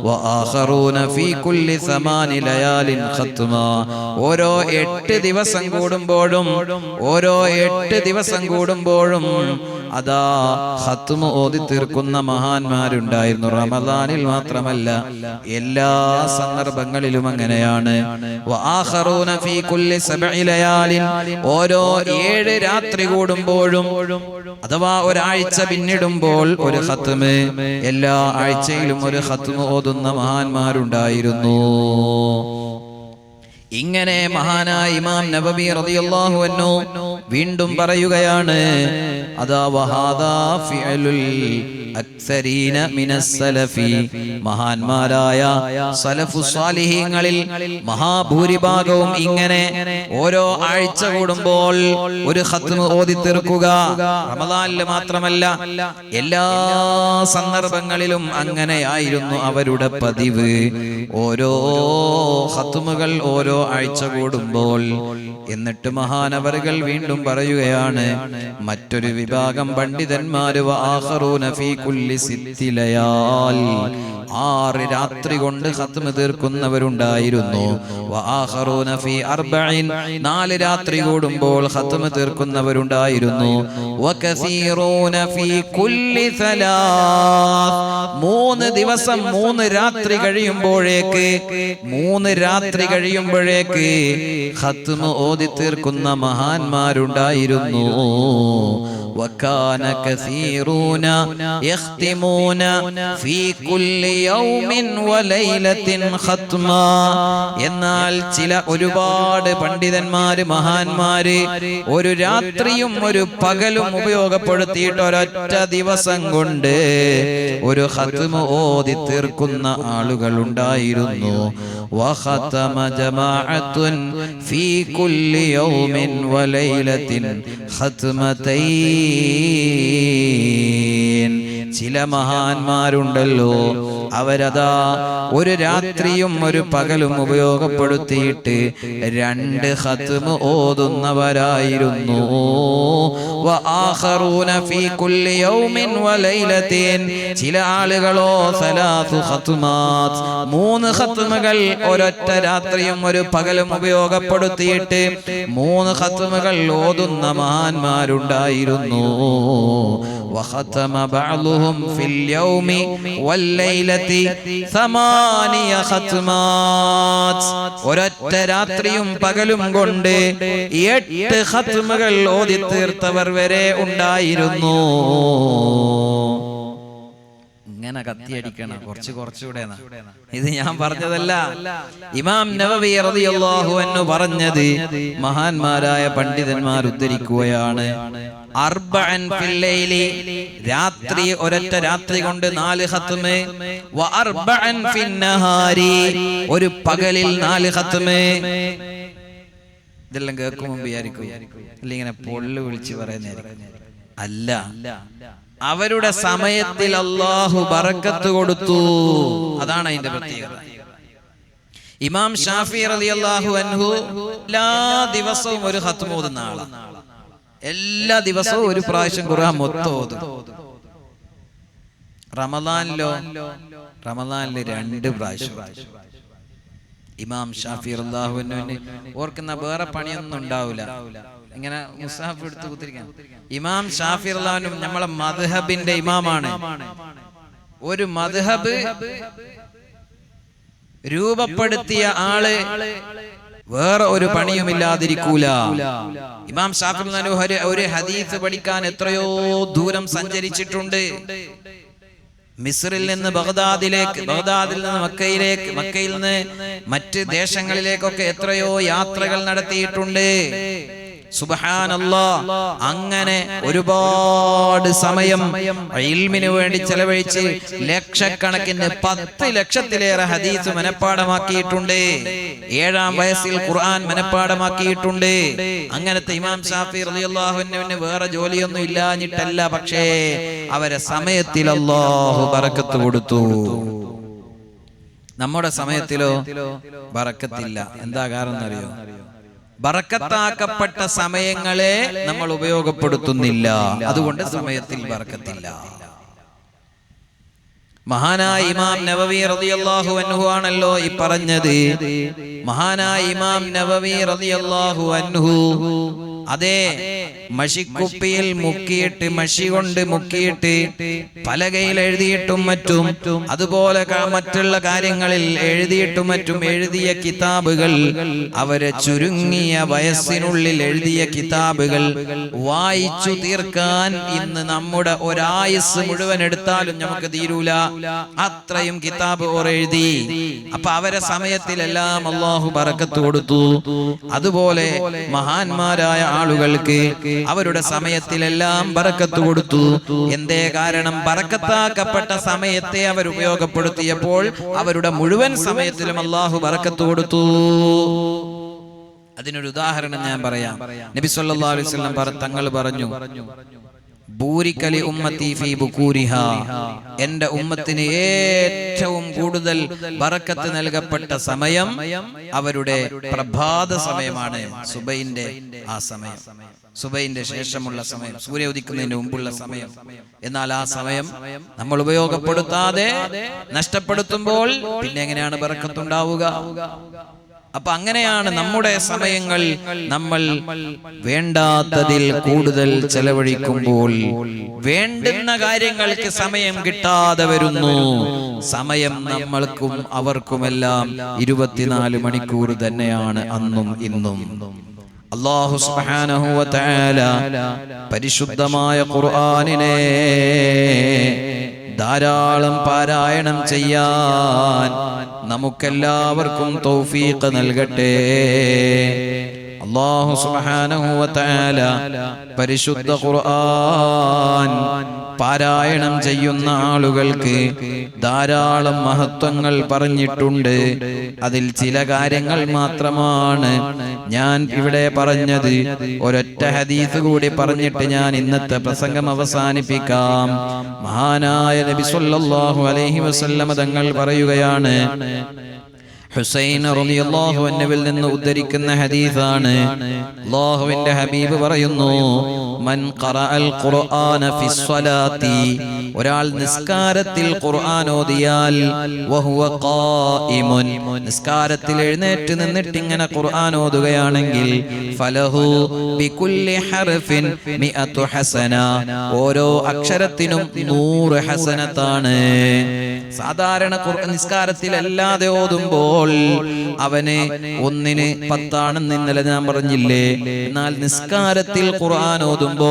വആഖറൂന ഫീ കുല്ലി 8 ലയാലിൻ ഖത്മാ. ഓരോ 8 ദിവസം കൂടുമ്പോഴും അതാ ഖത്മ് ഓതി തീർക്കുന്ന മഹാന്മാരുണ്ടായിരുന്നു. റമദാനിൽ മാത്രമല്ല, എല്ലാ സന്ദർഭങ്ങളിലും അങ്ങനെയാണ്. വആഖറൂന ഫീ കുല്ലി 7 ലയാലിൻ. ഓരോ 7 രാത്രി കൂടുമ്പോഴും അഥവാ ഒരാഴ്ച പിന്നിടുമ്പോൾ ഒരു ഖത്മ്, എല്ലാ ആഴ്ചയിലും ഒരു ഖത്മ് ഓതുന്ന മഹാന്മാരുണ്ടായിരുന്നു. ഇങ്ങനെ മഹാനായ ഇമാം നവവി റളിയല്ലാഹു അൻഹു വീണ്ടും പറയുകയാണ്, അതാ വഹാദാ ഫിഅലുൽ അക്സരീന മിനസ് സലഫി. മഹാന്മാരായ സലഫുസ് സ്വാലിഹീങ്ങളിൽ മഹാഭൂരിഭാഗവും ഇങ്ങനെ ഓരോ ആഴ്ച കൂടുമ്പോൾ ഒരു ഖത്മ് ഓതി തീർക്കുക. റമദാനിൽ മാത്രമല്ല, എല്ലാ സന്ദർഭങ്ങളിലും അങ്ങനെയായിരുന്നു അവരുടെ പതിവ്. ഓരോ ഖത്മുകൾ ഓരോ ആഴ്ച കൂടുമ്പോൾ. എന്നിട്ട് മഹാനവറുകൾ വീണ്ടും പറയുകയാണ്, മറ്റൊരു വിഭാഗം പണ്ഡിതന്മാര് വആഖറൂന ഫീ കുല്ലി 6 ലയാൽ. 6 രാത്രി കൊണ്ട് ഖത്മ് തീർക്കുന്നവരുണ്ടായിരുന്നു. വആഖറൂന ഫീ 4 രാത്രി കൂടുമ്പോൾ ഖത്മ് തീർക്കുന്നവരുണ്ടായിരുന്നു. വകസീറൂന ഫീ കുല്ലി 3 ദിവസം 3 രാത്രി കഴിയുമ്പോഴേക്ക് ഖത്മ് ഓതി തീർക്കുന്ന മഹാന്മാരുണ്ടായിരുന്നു. وكان كثيرون يختمون في كل يوم وليلة ختما. എന്നാൽ ചില ഒരുപാട് പണ്ഡിതന്മാര് മഹാന്മാര് ഒരു രാത്രിയും ഒരു പകലും ഉപയോഗപ്പെടുത്തിയിട്ട് ഒരൊറ്റ ദിവസം കൊണ്ട് ഒരു ഖത്മ് ഓതി തീർക്കുന്ന ആളുകൾ ഉണ്ടായിരുന്നു. وختم جماعة في كل يوم وليلة ختمتين. ചില മഹാന്മാരുണ്ടല്ലോ, അവരതാ ഒരു രാത്രിയും ഒരു പകലും ഉപയോഗപ്പെടുത്തിയിട്ട് 2 ഖത്മ് ഓതുന്നവരായിരുന്നു. വആഖറൂന ഫീ കുല്ലി യൗമിൻ വലൈലത്തിൻ. ചില ആളുകളോ 3 ഖത്മാത്ത് 3 ഖത്മുകൾ ഒരൊറ്റ രാത്രിയും ഒരു പകലും ഉപയോഗപ്പെടുത്തിയിട്ട് 3 ഖത്മുകൾ ഓതുന്ന മഹാന്മാരുണ്ടായിരുന്നു. വഖതമ ബഅ്ദുഹും ഫിൽ യൗമി വൽ ലൈലതി 8 ഖത്മാത്ത്. ഒരൊറ്റ രാത്രിയും പകലും കൊണ്ട് 8 ഖത്മുകൾ ഓതി തീർത്തവർ വരെ ഉണ്ടായിരുന്നു. ഇങ്ങനെ കത്തിയടിക്കണം, കുറച്ചുകൂടെ. ഇത് ഞാൻ പറഞ്ഞതല്ല, ഇമാം നവവി റളിയല്ലാഹു അൻഹു പറഞ്ഞത് മഹാന്മാരായ പണ്ഡിതന്മാർ ഉദ്ധരിക്കുകയാണ്. 4 ഫിൽ ലൈലി, രാത്രി ഒരൊറ്റ രാത്രി കൊണ്ട് 4 ഖത്മ്. വ 4 ഫിൻ നഹാരി, ഒരു പകലിൽ 4 ഖത്മ്. ഇതെല്ലാം കേൾക്കുമ്പോൾ വിചാരിക്കും അല്ല ഇങ്ങനെ പൊള്ളു വിളിച്ച് പറയുന്നതായിരിക്കും. അല്ല, അവരുടെ സമയത്തിൽ അല്ലാഹു ബറക്കത്ത് കൊടുത്തു. അതാണ് അതിന്റെ പ്രത്യേകത. ഇമാം ഷാഫി റളിയല്ലാഹു അൻഹു എല്ലാ ദിവസവും ഒരു ഖത്മ് ഓതുന്ന ആളാണ്. എല്ലാ ദിവസവും ഒരു പ്രാവശ്യം ഖുർആൻ മൊത്തം ഓതും. റമദാനിലോ 2 പ്രാവശ്യം. ഇമാം ഷാഫി റളിയല്ലാഹു അൻഹുവിന് ഓർക്കുന്ന വേറെ പണിയൊന്നും ഉണ്ടാവില്ല, ഇങ്ങനെ മുസ്ഹഫ് എടുത്ത് കുത്തിരിക്കാൻ. ഇമാം ഷാഫി റളിയല്ലാഹു അൻഹു നമ്മളെ മദ്ഹബിന്റെ ഇമാമാണ്. ഒരു മദ്ഹബ് രൂപപ്പെടുത്തിയ ആള് വേറെ ഒരു പണിയുമില്ലാതിരിക്കൂല. ഇമാം ഷാഫി റളിയല്ലാഹു അൻഹു ഒരു ഹദീസ് പഠിക്കാൻ എത്രയോ ദൂരം സഞ്ചരിച്ചിട്ടുണ്ട്. മിസ്രിൽ നിന്ന് ബഗ്ദാദിലേക്ക്, ബഗ്ദാദിൽ നിന്ന് മക്കയിലേക്ക്, മക്കയിൽ നിന്ന് മറ്റ് ദേശങ്ങളിലേക്കൊക്കെ എത്രയോ യാത്രകൾ നടത്തിയിട്ടുണ്ട്. സുബ്ഹാനല്ലാഹ്. അങ്ങനെ ഒരുപാട് സമയം ഇൽമിനു വേണ്ടി ചെലവഴിച്ച് ലക്ഷക്കണക്കിന് 10 ലക്ഷത്തിലേറെ ഹദീസ് മനപ്പാഠമാക്കിയിട്ടുണ്ട്. 7-ാം വയസ്സിൽ ഖുർആൻ മനപ്പാഠമാക്കിയിട്ടുണ്ട്. അങ്ങനത്തെ ഇമാം ഷാഫി റളിയല്ലാഹു അൻഹുവിന് വേറെ ജോലിയൊന്നും ഇല്ലാഞ്ഞിട്ടല്ല, പക്ഷേ അവരെ സമയത്തിൽ അല്ലാഹു ബറക്കത്ത് കൊടുത്തു. നമ്മുടെ സമയത്തിലോ ബറക്കത്തില്ല. എന്താ കാരണം എന്നറിയോ? ബറക്കത്താക്കപ്പെട്ട സമയങ്ങളെ നമ്മൾ ഉപയോഗപ്പെടുത്തുന്നില്ല, അതുകൊണ്ട് സമയത്തിൽ ബറക്കത്തില്ല. മഹാനായ ഇമാം നവവി റളിയല്ലാഹു അൻഹു ആണല്ലോ ഈ പറഞ്ഞത്. മഹാനായ ഇമാം നവവി റളിയല്ലാഹു അൻഹു അതേ മഷിക്കുപ്പിയിൽ മുക്കിയിട്ട്, മഷി കൊണ്ട് മുക്കിയിട്ട് പലകയിൽ എഴുതിയിട്ടും മറ്റും, അതുപോലെ മറ്റുള്ള കാര്യങ്ങളിൽ എഴുതിയിട്ടും മറ്റും എഴുതിയ കിതാബുകൾ, അവരെ ചുരുങ്ങിയ വയസ്സിനുള്ളിൽ എഴുതിയ കിതാബുകൾ വായിച്ചു തീർക്കാൻ ഇന്ന് നമ്മുടെ ഒരായുസ് മുഴുവൻ എടുത്താലും നമുക്ക് തീരൂല. അത്രയും കിതാബ് ഓർ എഴുതി. അപ്പൊ അവരെ സമയത്തിലെല്ലാം അല്ലാഹു ബറക്കത്ത് കൊടുത്തു. അതുപോലെ മഹാന്മാരായ ആളുകൾക്ക് അവരുടെ സമയത്തിലെല്ലാം ബറക്കത്ത് കൊടുത്തു. എന്തേ കാരണം? ബറക്കത്താക്കപ്പെട്ട സമയത്തെ അവർ ഉപയോഗപ്പെടുത്തിയപ്പോൾ അവരുടെ മുഴുവൻ സമയത്തിലും അല്ലാഹു ബറക്കത്ത് കൊടുത്തു. അതിനൊരു ഉദാഹരണം ഞാൻ പറയാം. നബി സല്ലല്ലാഹു അലൈഹി വസല്ലം തങ്ങൾ പറഞ്ഞു, ബൂരിക ലി ഉമ്മത്തി ഫീ ബുകൂരിഹാ, എൻ്റെ ഉമ്മത്തിന് ഏറ്റവും കൂടുതൽ ബറക്കത്ത് നൽകപ്പെട്ട സമയം അവരുടെ പ്രഭാത സമയമാണ്. സുബൈന്റെ ആ സമയം, സുബൈന്റെ ശേഷമുള്ള സമയം, സൂര്യ ഉദിക്കുന്നതിന് മുമ്പുള്ള സമയം. എന്നാൽ ആ സമയം നമ്മൾ ഉപയോഗപ്പെടുത്താതെ നഷ്ടപ്പെടുത്തുമ്പോൾ പിന്നെ എങ്ങനെയാണ് ബറക്കത്തുണ്ടാവുക? അപ്പൊ അങ്ങനെയാണ് നമ്മുടെ സമയങ്ങൾ നമ്മൾ വേണ്ടാത്തതിൽ കൂടുതൽ ചെലവഴിക്കുമ്പോൾ വേണ്ടുന്ന കാര്യങ്ങൾക്ക് സമയം കിട്ടാതെ വരുന്നു. സമയം നമ്മൾക്കും അവർക്കുമെല്ലാം 24 മണിക്കൂർ തന്നെയാണ് അന്നും ഇന്നും. അല്ലാഹു സുബ്ഹാനഹു വ തആല പരിശുദ്ധമായ ഖുർആനിനെ ധാരാളം പാരായണം ചെയ്യാൻ നമുക്കെല്ലാവർക്കും തൗഫീഖ് നൽകട്ടെ. അല്ലാഹു സുബ്ഹാനഹു വ തആല പരിശുദ്ധ ഖുർആൻ പാരായണം ചെയ്യുന്ന ആളുകൾക്ക് ധാരാളം മഹത്വങ്ങൾ പറഞ്ഞിട്ടുണ്ട്. അതിൽ ചില കാര്യങ്ങൾ മാത്രമാണ് ഞാൻ ഇവിടെ പറഞ്ഞത്. ഒരൊറ്റ ഹദീസ് കൂടി പറഞ്ഞിട്ട് ഞാൻ ഇന്നത്തെ പ്രസംഗം അവസാനിപ്പിക്കാം. മഹാനായ നബി സല്ലല്ലാഹു അലൈഹി വസല്ലം തങ്ങൾ പറയുകയാണ്, ഹുസൈൻ റളിയല്ലാഹു അൻഹുവിൽ നിന്ന് ഉദ്ധരിക്കുന്ന ഹദീസാണ്. അല്ലാഹുവിന്റെ ഹബീബ് പറയുന്നു, മൻ ഖറഅൽ ഖുർആന ഫിസ്സലാത്തി, ഒരാൾ നിസ്കാരത്തിൽ ഖുർആൻ ഓതിയാൽ വഹുവ ഖായിമുൻ, നിസ്കാരത്തിൽ എഴുന്നേറ്റ് നിന്നിട്ട് ഇങ്ങനെ ഖുർആൻ ഓതുകയാണെങ്കിൽ ഫലഹു ബികുല്ലി ഹർഫിൻ മിഅതു ഹസന, ഓരോ അക്ഷരത്തിനും 100 ഹസനത്താണ്. സാധാരണ നിസ്കാരത്തിൽ അല്ലാതെ ഓതുമ്പോൾ അവന് 1-ന് 10 ഇന്നലെ ഞാൻ പറഞ്ഞില്ലേ. എന്നാൽ നിസ്കാരത്തിൽ ഖുർആൻ ഓതുമ്പോ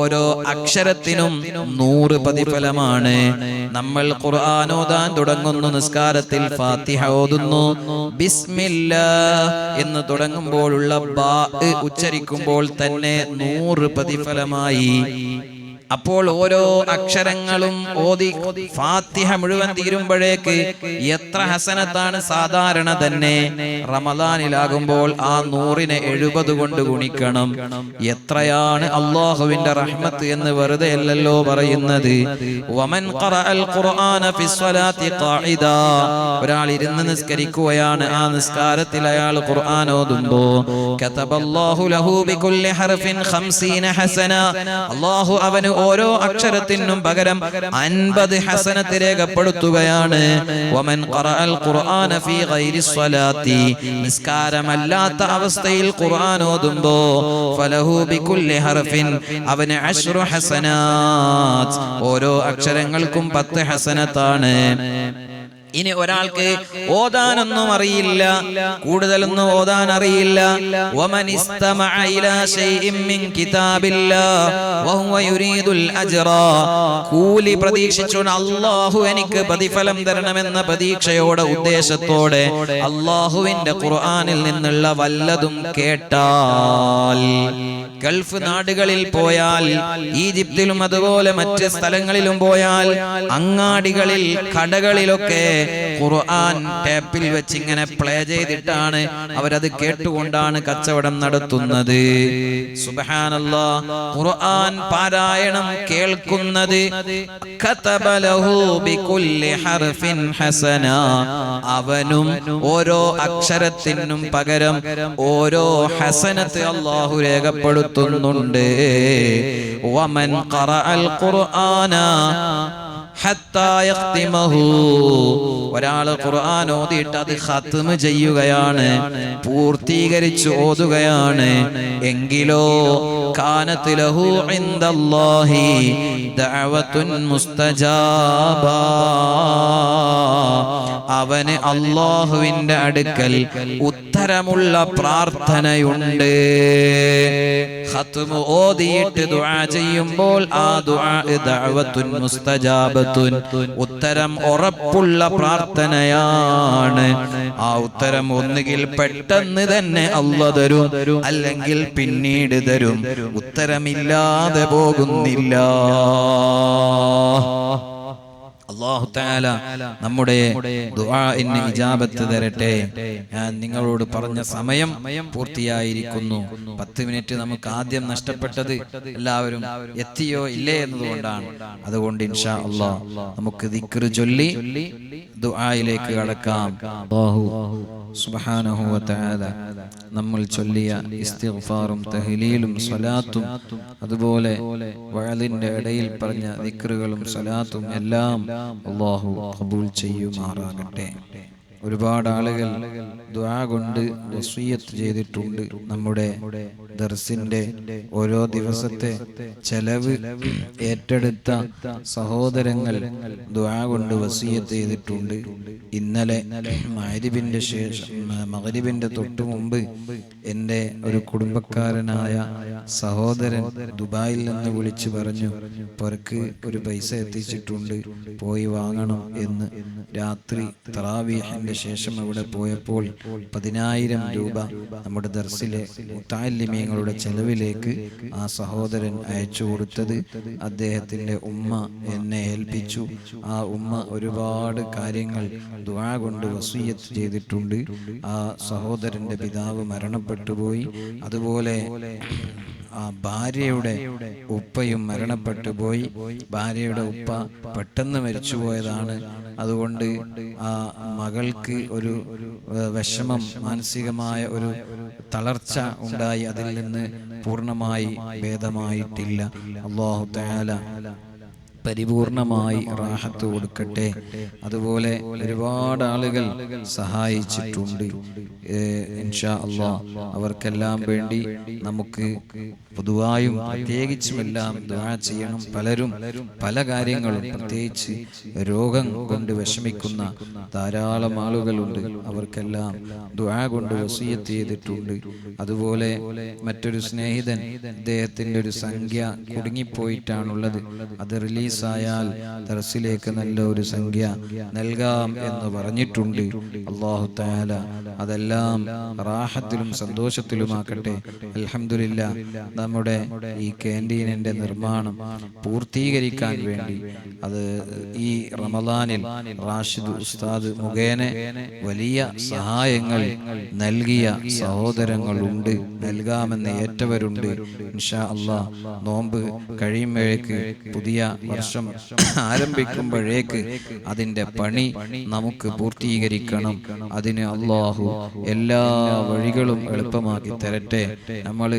ഓരോ അക്ഷരത്തിനും 100 പ്രതിഫലമാണ്. നമ്മൾ ഖുർആൻ ഓതാൻ തുടങ്ങുന്നു, നിസ്കാരത്തിൽ ഫാത്തിഹ ഓതുന്നു, ബിസ്മില്ലാഹ് എന്ന് തുടങ്ങുമ്പോഴുള്ള ബാ ഉച്ചരിക്കുമ്പോൾ തന്നെ 100 പ്രതിഫലമായി. അപ്പോൾ ഓരോ അക്ഷരങ്ങളും ഓതി ഫാത്തിഹ മുഴുവൻ തീരുമ്പോഴേക്ക് എത്ര ഹസനത്താണ്. സാധാരണ തന്നെ റമദാനിലാകുമ്പോൾ ആ 100-നെ 70 കൊണ്ട് ഗുണിക്കണം. എത്രയാണ് അല്ലാഹുവിന്റെ റഹ്മത്ത് എന്ന് വെറുതെ അല്ലല്ലോ പറയുന്നത്. വമൻ ഖറഅൽ ഖുർആന ഫിസ്സലാത്തി ഖാഇദ, ഒരാൾ ഇരുന്ന് നിസ്കരിക്കുകയാണ്, ആ നിസ്കാരത്തിൽ അയാൾ ഖുർആൻ ഓതുമ്പോ കതബല്ലാഹു ലഹു ബികുല്ലി ഹർഫിൻ 50 ഹസന, അല്ലാഹു അവന് ഓരോ അക്ഷരത്തിനും പകരം 50 ഹസനത്ത് രേഖപ്പെടുത്തുകയാണ്. വമൻ ഖറഅൽ ഖുർആന ഫീ ഗൈരി സ്വലാത്തി, നിസ്കാരമല്ലാത്ത അവസ്ഥയിൽ ഖുർആൻ ഓതുമ്പോ ഫലഹു ബികുല്ലി ഹർഫിൻ, അവന് 10 ഹസനാത്ത്, ഓരോ അക്ഷരങ്ങൾക്കും 10 ഹസനത്താണ്. ഇനി ഒരാൾക്ക് ഓതാനൊന്നും അറിയില്ല, കൂടുതലൊന്നും ഓതാൻ അറിയില്ല. വമൻ ഇസ്തമഅ ഇലാ ശൈഇൻ മിൻ കിതാബില്ലാഹ് വഹുവ യുരീദുൽ അജ്റ, കൂലി പ്രതീക്ഷിച്ചു, അല്ലാഹു എനിക്ക് പ്രതിഫലം തരണമെന്ന പ്രതീക്ഷയോടെ ഉദ്ദേശത്തോടെ അല്ലാഹുവിന്റെ ഖുർആനിൽ നിന്നുള്ള വല്ലതും കേട്ടാൽ, ഗൾഫ് നാടുകളിൽ പോയാൽ, ഈജിപ്തിലും അതുപോലെ മറ്റ് സ്ഥലങ്ങളിലും പോയാൽ, അങ്ങാടികളിൽ കടകളിലൊക്കെ ഖുർആൻ ടേപ്പിൽ വെച്ച് ഇങ്ങനെ പ്ലേ ചെയ്തിട്ടാണ് അവരത് കേട്ടുകൊണ്ടാണ് കച്ചവടം നടത്തുന്നത്. സുബ്ഹാനല്ലാഹ്, ഖുർആൻ പാരായണം കേൾക്കുന്നത് കതബലഹു ബികുല്ലി ഹർഫിൻ ഹസന, അവനും ഓരോ അക്ഷരത്തിനും പകരം ഓരോ ഹസനത്ത് അല്ലാഹു രേഖപ്പെടുത്തുന്നുണ്ട്. വമൻ ഖറഅൽ ഖുർആന ഹത്താ യഖ്തിമഹു, ഒരാൾ ഖുർആൻ ഓതിയിട്ട് അത് ഖത്മ് ചെയ്യുകയാണ്, പൂർത്തീകരിച്ചു ഓതുകയാണ് എങ്കിലോ കാനത് ലഹു ഇൻദല്ലാഹി ദഅവത്തുൻ മുസ്തജാബ, അവന് അല്ലാഹുവിന്റെ അടുക്കൽ ഉത്തരമുള്ള പ്രാർത്ഥനയുണ്ട്. ഖത്മ് ഓതിയിട്ട് ദുആ ചെയ്യുമ്പോൾ ആ ദുആ ദഅവത്തുൻ മുസ്തജാബത്തുൻ, ഉത്തരം ഉറപ്പുള്ള പ്രാർത്ഥനയാണ്. ആ ഉത്തരം ഒന്നുകിൽ പെട്ടെന്ന് തന്നെ അല്ലാഹു തരും, അല്ലെങ്കിൽ പിന്നീട് തരും. ഉത്തരമില്ലാതെ പോകുന്നില്ല. അല്ലാഹു തആല നമ്മുടെ ദുആഇന് ഇജാബത്ത് തരട്ടെ. ഞാൻ നിങ്ങളോട് പറഞ്ഞ സമയം പൂർത്തിയായിരിക്കുന്നു. 10 മിനിറ്റ് നമുക്ക് ആദ്യം നഷ്ടപ്പെട്ടത് എല്ലാവരും എത്തിയോ ഇല്ലേ എന്നതുകൊണ്ടാണ്. അതുകൊണ്ട് ഇൻഷാ അല്ലാഹ് നമുക്ക് ദിക്ർ ചൊല്ലി ദുആയിലേക്ക് കടക്കാം. അല്ലാഹു സുബ്ഹാനഹു വ തആല നമ്മൾ ചൊല്ലിയ ഇസ്തിഗ്ഫാറും തഹ്ലീലും സ്വലാത്തും അതുപോലെ വഅലിന്റെ ഇടയിൽ പറഞ്ഞ ദിക്റുകളും സ്വലാത്തും എല്ലാം അല്ലാഹു ഖബൂൽ ചെയ്യുമാറാകട്ടെ. ഒരുപാട് ആളുകൾ ദുആ കൊണ്ട് വസിയത്ത് ചെയ്തിട്ടുണ്ട്. നമ്മുടെ ദർസിന്റെ ഓരോ ദിവസത്തെ ചെലവ് ഏറ്റെടുത്ത സഹോദരങ്ങൾ ദുആ കൊണ്ട് വസിയത്ത് ചെയ്തിട്ടുണ്ട്. ഇന്നലെ മഗ്രിബിന്റെ തൊട്ടു മുമ്പ് എൻ്റെ ഒരു കുടുംബക്കാരനായ സഹോദരൻ ദുബായിൽ നിന്ന് വിളിച്ചു പറഞ്ഞു, പുറക്ക് ഒരു പൈസ എത്തിച്ചിട്ടുണ്ട്, പോയി വാങ്ങണം എന്ന്. രാത്രി തറാവീഹിന്റെ ശേഷം അവിടെ പോയപ്പോൾ 10,000 രൂപ നമ്മുടെ ദർസിലെ മുത്തഅല്ലിമീങ്ങളുടെ ചെലവിലേക്ക് ആ സഹോദരൻ അയച്ചു കൊടുത്തത് അദ്ദേഹത്തിന്റെ ഉമ്മ എന്നെ ഏൽപ്പിച്ചു. ആ ഉമ്മ ഒരുപാട് കാര്യങ്ങൾ ദുആ കൊണ്ട് വസിയത്ത് ചെയ്തിട്ടുണ്ട്. ആ സഹോദരന്റെ പിതാവ് മരണപ്പെട്ടു പോയി. അതുപോലെ ആ ഭാര്യയുടെ ഉപ്പയും മരണപ്പെട്ടു പോയി. ഭാര്യയുടെ ഉപ്പ പെട്ടെന്ന് മരിച്ചുപോയതാണ്. അതുകൊണ്ട് ആ മകൾക്ക് ഒരു വിഷമം, മാനസികമായ ഒരു തളർച്ച ഉണ്ടായി. അതിൽ നിന്ന് പൂർണ്ണമായി ഭേദമായിട്ടില്ല. അല്ലാഹു തആല പരിപൂർണമായി റാഹത്ത് കൊടുക്കട്ടെ. അതുപോലെ ഒരുപാട് ആളുകൾ സഹായിച്ചിട്ടുണ്ട്. ഇൻഷാ അല്ലാഹ് അവർക്കെല്ലാം വേണ്ടി നമുക്ക് പൊതുവായും പ്രത്യേകിച്ചുമെല്ലാം ദുആ ചെയ്യണം. പലരും പല കാര്യങ്ങളും, പ്രത്യേകിച്ച് രോഗം കൊണ്ട് വിഷമിക്കുന്ന ധാരാളം ആളുകളുണ്ട്. അവർക്കെല്ലാം ദുആ കൊണ്ട് വസിയത്ത് ചെയ്തിട്ടുണ്ട്. അതുപോലെ മറ്റൊരു സ്നേഹിതൻ, അദ്ദേഹത്തിന്റെ ഒരു സംഖ്യ കുടുങ്ങിപ്പോയിട്ടാണുള്ളത്. അത് റിലീസായാൽ ദർസിലേക്ക് നല്ല ഒരു സംഖ്യ നൽകാം എന്ന് പറഞ്ഞിട്ടുണ്ട്. അല്ലാഹു തആല അതെല്ലാം റാഹത്തിലും സന്തോഷത്തിലുമാക്കട്ടെ. അൽഹംദുലില്ലാഹ് നമ്മുടെ ഈ ക്യാന്റീനിന്റെ നിർമ്മാണം പൂർത്തീകരിക്കാൻ വേണ്ടി അത് ഈ റമദാനിൽ റാഷിദ് ഉസ്താദ് മുഖേന വലിയ സഹായങ്ങൾ നൽകിയ സഹോദരങ്ങളുണ്ട്, നൽകാമെന്ന് ഏറ്റവരുണ്ട്. ഇൻഷാ അല്ലാഹ് നോമ്പ് കഴിയുമ്പോഴേക്ക്, പുതിയ വർഷം ആരംഭിക്കുമ്പോഴേക്ക് അതിന്റെ പണി നമുക്ക് പൂർത്തീകരിക്കണം. അതിന് അല്ലാഹു എല്ലാ വഴികളും എളുപ്പമാക്കി തരട്ടെ. നമ്മൾ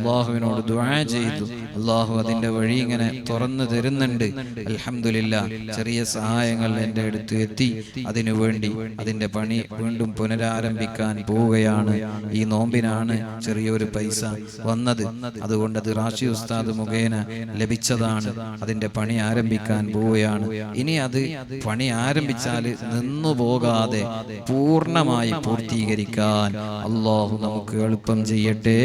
അല്ലാഹുവിനോട് ദുആ ചെയ്തു, അല്ലാഹു അതിന്റെ വഴി ഇങ്ങനെ തുറന്നു തരുന്നുണ്ട്. അൽഹംദുലില്ലാഹ് ചെറിയ സഹായങ്ങൾ എൻ്റെ അടുത്ത് എത്തി. അതിനുവേണ്ടി അതിന്റെ പണി വീണ്ടും പുനരാരംഭിക്കാൻ പോവുകയാണ്. ഈ നോമ്പിനാണ് ചെറിയൊരു പൈസ വന്നത്. അതുകൊണ്ട് അത് റാഷി ഉസ്താദ് മുഖേന ലഭിച്ചതാണ്. അതിന്റെ പണി ആരംഭിക്കാൻ പോവുകയാണ്. ഇനി അത് പണി ആരംഭിച്ചാൽ നിന്നു പോകാതെ പൂർണ്ണമായി പൂർത്തീകരിക്കാൻ അല്ലാഹു നമുക്ക് എളുപ്പം ചെയ്യട്ടെ.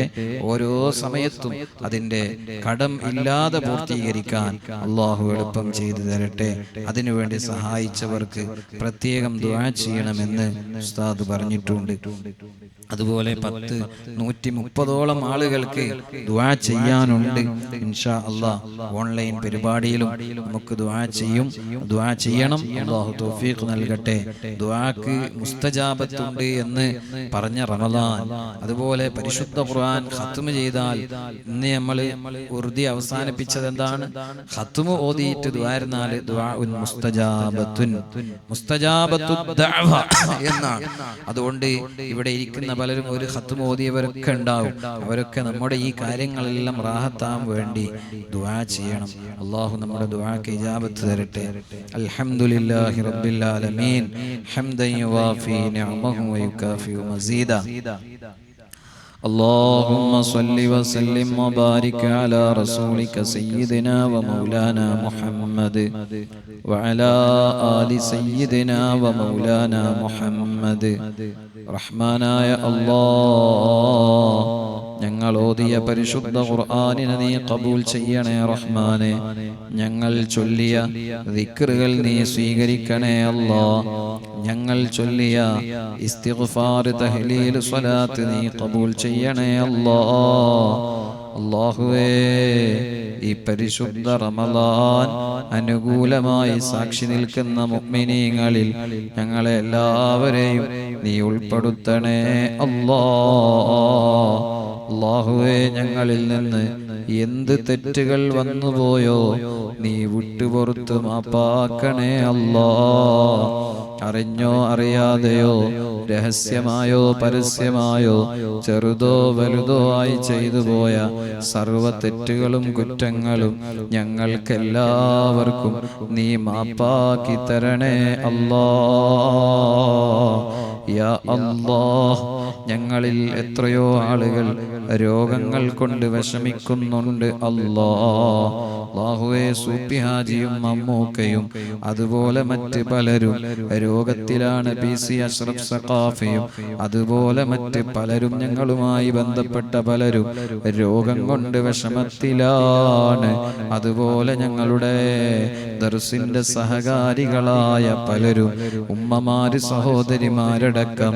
ഓരോ സമയത്തും അതിന്റെ കടം ഇല്ലാതെ പൂർത്തീകരിക്കാൻ അല്ലാഹു എളുപ്പം ചെയ്തു തരട്ടെ. അതിനുവേണ്ടി സഹായിച്ചവർക്ക് പ്രത്യേകം ദുആ ചെയ്യണമെന്ന് ഉസ്താദ് പറഞ്ഞിട്ടുണ്ട്. അതുപോലെ 130ഓളം ആളുകൾക്ക് ദുആ ചെയ്യാനുണ്ട്. ഇൻഷാ അല്ലാഹ് ഓൺലൈൻ പരിപാടിയിലും നമുക്ക് ദുആ ചെയ്യണം. അല്ലാഹു തൗഫീഖ് നൽകട്ടെ. ദുആക്ക് മുസ്തജാബത്തുണ്ട് എന്ന് പറഞ്ഞ റമദാൻ, അതുപോലെ പരിശുദ്ധ ഖുർആൻ ഖത്മ് ചെയ്താൽ, ഇന്ന് നമ്മൾ ഉറുദി അവസാനിപ്പിച്ചത് എന്താണ്? ഖത്മ് ഓതിയിട്ട് ദുആയിരുന്നാൽ ദുആഉൻ മുസ്തജാബത്തു ദഅവ എന്നാണ്. അതുകൊണ്ട് ഇവിടെ ഇരിക്കുന്ന പലരും ഒരു ഖത്മ് ഓതിയവരൊക്കെ ഉണ്ടാവും. അവരൊക്കെ നമ്മുടെ ഈ കാര്യങ്ങളെല്ലാം റാഹത്താൻ വേണ്ടി ദുആ ചെയ്യണം. അല്ലാഹു നമ്മുടെ ദുആക്ക് ഇജാബത്ത് തരട്ടെ. അൽഹംദുലില്ലാഹി റബ്ബിൽ ആലമീൻ ഹംദൻ യുവാഫി നിഅമഹു വയുകാഫി മസീദ. اللهم صل وسلم وبارك على رسولك سيدنا ومولانا محمد وعلى آل سيدنا ومولانا محمد. റഹ്മാനായ അല്ലാഹ്, ഞങ്ങൾ ഓതിയ പരിശുദ്ധ ഖുർആനിനെ നീ ഖബൂൽ ചെയ്യണേ റഹ്മാനെ. ഞങ്ങൾ ചൊല്ലിയ ദിക്റുകൾ നീ സ്വീകരിക്കണേ അല്ലാഹ്. ഞങ്ങൾ ചൊല്ലിയ ഇസ്തിഗ്ഫാർ, തഹ്ലീൽ, സ്വലാത്ത് നീ ഖബൂൽ ചെയ്യണേ അല്ലാഹ്. അല്ലാഹുവേ ഈ പരിശുദ്ധ റമളാൻ അനുകൂലമായി സാക്ഷി നിൽക്കുന്ന മുഅ്മിനീങ്ങളിൽ ഞങ്ങളെ എല്ലാവരെയും നീ ഉൾപ്പെടുത്തണേ അല്ലാഹുവേ ഞങ്ങളിൽ നിന്ന് എന്ത് തെറ്റുകൾ വന്നുപോയോ നീ വിട്ടുപുറത്ത് മാപ്പാക്കണേ അല്ലാഹ്. അറിഞ്ഞോ അറിയാതെയോ രഹസ്യമായോ പരസ്യമായോ ചെറുതോ വലുതോ ആയി ചെയ്തു പോയ സർവ തെറ്റുകളും കുറ്റങ്ങളും ഞങ്ങൾക്കെല്ലാവർക്കും നീ മാപ്പാക്കി തരണേ അല്ലാഹ്. യാ അല്ലാഹ്, ഞങ്ങളിൽ എത്രയോ ആളുകൾ രോഗങ്ങൾ കൊണ്ട് വിഷമിക്കുന്നുണ്ട് അല്ലാഹുവേ. സൂഫി ഹാജിയും മമ്മൂക്കയും അതുപോലെ മറ്റ് പലരും രോഗത്തിലാണ്. PC അഷ്റഫ് സഖാഫിയും അതുപോലെ മറ്റ് പലരും ഞങ്ങളുമായി ബന്ധപ്പെട്ട പലരും രോഗം കൊണ്ട് വിഷമത്തിലാണ്. അതുപോലെ ഞങ്ങളുടെ ദർസിന്റെ സഹകാരികളായ പലരും ഉമ്മമാര് സഹോദരിമാരടക്കം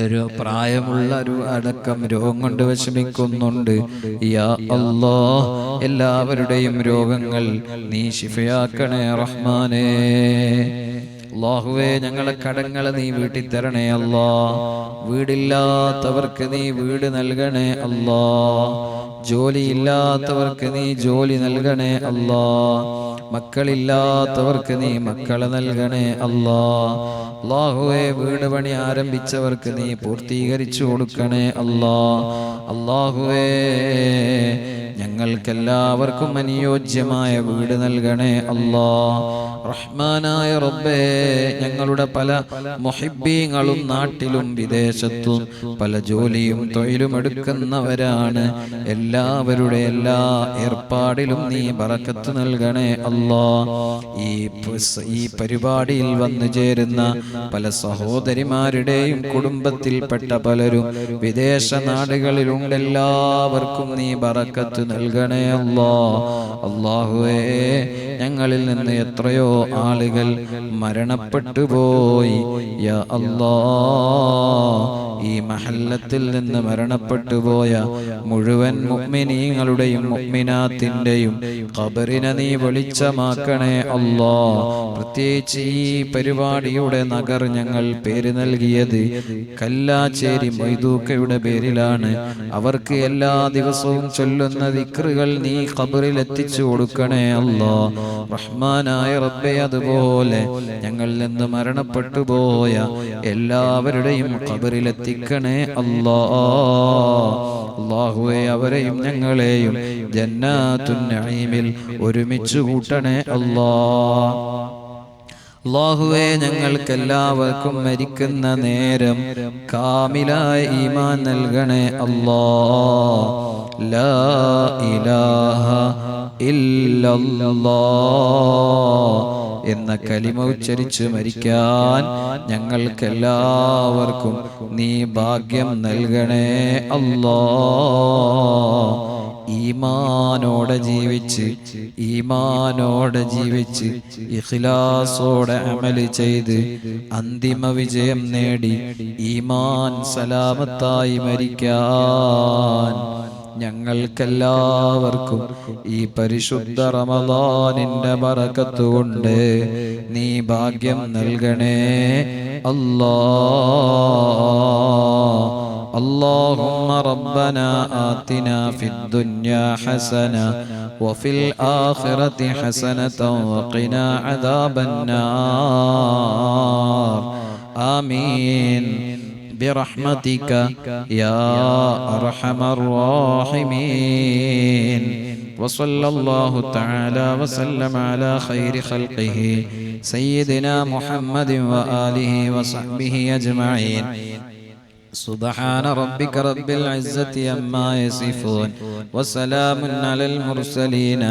ഒരു പ്രായമുള്ള അടക്കം രോഗം കൊണ്ട് വിഷമിക്കുന്നുണ്ട്. യാ അല്ലാഹ്, എല്ലാവരുടെയും രോഗങ്ങൾ നീ ശിഫയാക്കണേ റഹ്മാനേ. അല്ലാഹുവേ ഞങ്ങളെ കടങ്ങളെ നീ വീട്ടി തരണേ അല്ലാഹ്. വീടില്ലാത്തവർക്ക് നീ വീട് നൽകണേ അല്ലാഹ്. ജോലിയില്ലാത്തവർക്ക് നീ ജോലി നൽകണേ അല്ലാഹ്. മക്കളില്ലാത്തവർക്ക് നീ മക്കളെ നൽകണേ അല്ലാഹുവേ. വീട് പണി ആരംഭിച്ചവർക്ക് നീ പൂർത്തീകരിച്ചു കൊടുക്കണേ അല്ലാഹുവേ. ഞങ്ങൾക്കെല്ലാവർക്കും അനുയോജ്യമായ വീട് നൽകണേ അല്ലാഹ്. റഹ്മാനായ റബ്ബേ, ഞങ്ങളുടെ പല മുഹിബ്ബീങ്ങളും നാട്ടിലും വിദേശത്തും പല ജോലിയും തൊഴിലും എടുക്കുന്നവരാണ്. എല്ലാവരുടെ എല്ലാ ഏർപ്പാടിലും നീ ബറക്കത്ത് നൽകണേ അല്ലാഹ്. ഈ പരിപാടിയിൽ വന്നു ചേരുന്ന പല സഹോദരിമാരുടെയും കുടുംബത്തിൽപ്പെട്ട പലരും വിദേശ നാടുകളിലുണ്ട്. എല്ലാവർക്കും നീ ബറക്കത്ത് നൽകണേ അല്ലാഹുവേ. ഞങ്ങളിൽ നിന്ന് എത്രയോ ആളുകൾ മരണപ്പെട്ടു പോയി. യാ അല്ലാഹ്, ഈ മഹല്ലത്തിൽ നിന്ന് മരണപ്പെട്ടു പോയ മുഴുവൻ മുഅ്മിനീങ്ങളുടെയും മുഅ്മിനാത്തിന്റെയും ഖബറിനെ നീ വെളിച്ചമാക്കണേ അല്ലാഹ്. പ്രത്യേകിച്ച് ഈ പരിപാടിയുടെ നഗർ ഞങ്ങൾ പേര് നൽകിയത് കല്ലാച്ചേരി മൊയ്തൂക്കയുടെ പേരിലാണ്. അവർക്ക് എല്ലാ ദിവസവും ചൊല്ലുന്ന ദിക്റുകൾ നീ ഖബറിൽ എത്തിച്ചു കൊടുക്കണേ അല്ലാഹ്. റഹ്മാനായ റബ്ബേ, അതുപോലെ ഞങ്ങളിൽ നിന്ന് മരണപ്പെട്ടു പോയ എല്ലാവരുടെയും ഖബറിൽ എത്തിക്കണേ അല്ലാഹുവേ. അവരെയും ഞങ്ങളെയും ജന്നാത്തുൻ നഈമിൽ ഒരുമിച്ച് കൂട്ടണേ അല്ലാഹുവേ. ഞങ്ങൾക്കെല്ലാവർക്കും മരിക്കുന്ന നേരം കാമിലായ ഈമാൻ നൽകണേ അല്ലാഹ്. ലാ ഇലാഹ ഇല്ലല്ലാഹ് എന്ന കലിമ ഉച്ചരിച്ച് മരിക്കാൻ ഞങ്ങൾക്കെല്ലാവർക്കും നീ ഭാഗ്യം നൽകണേ അല്ലാഹ്. ഈമാനോടെ ജീവിച്ച് ഇഖ്ലാസോടെ അമല് ചെയ്ത് അന്തിമ വിജയം നേടി ഈമാൻ സലാമത്തായി മരിക്കാൻ ഞങ്ങൾക്കെല്ലാവർക്കും ഈ പരിശുദ്ധ റമളാനിന്റെ ബറക്കത്ത് കൊണ്ട് നീ ഭാഗ്യം നൽകണേ അല്ലാഹ്. اللهم ربنا آتنا في الدنيا حسنة وفي الآخرة حسنة وقنا عذاب النار. آمين برحمتك يا أرحم الراحمين. وصلى الله تعالى وسلم على خير خلقه سيدنا محمد وآله وصحبه أجمعين. سبحان ربك رب العزة عما يصفون وسلام على المرسلين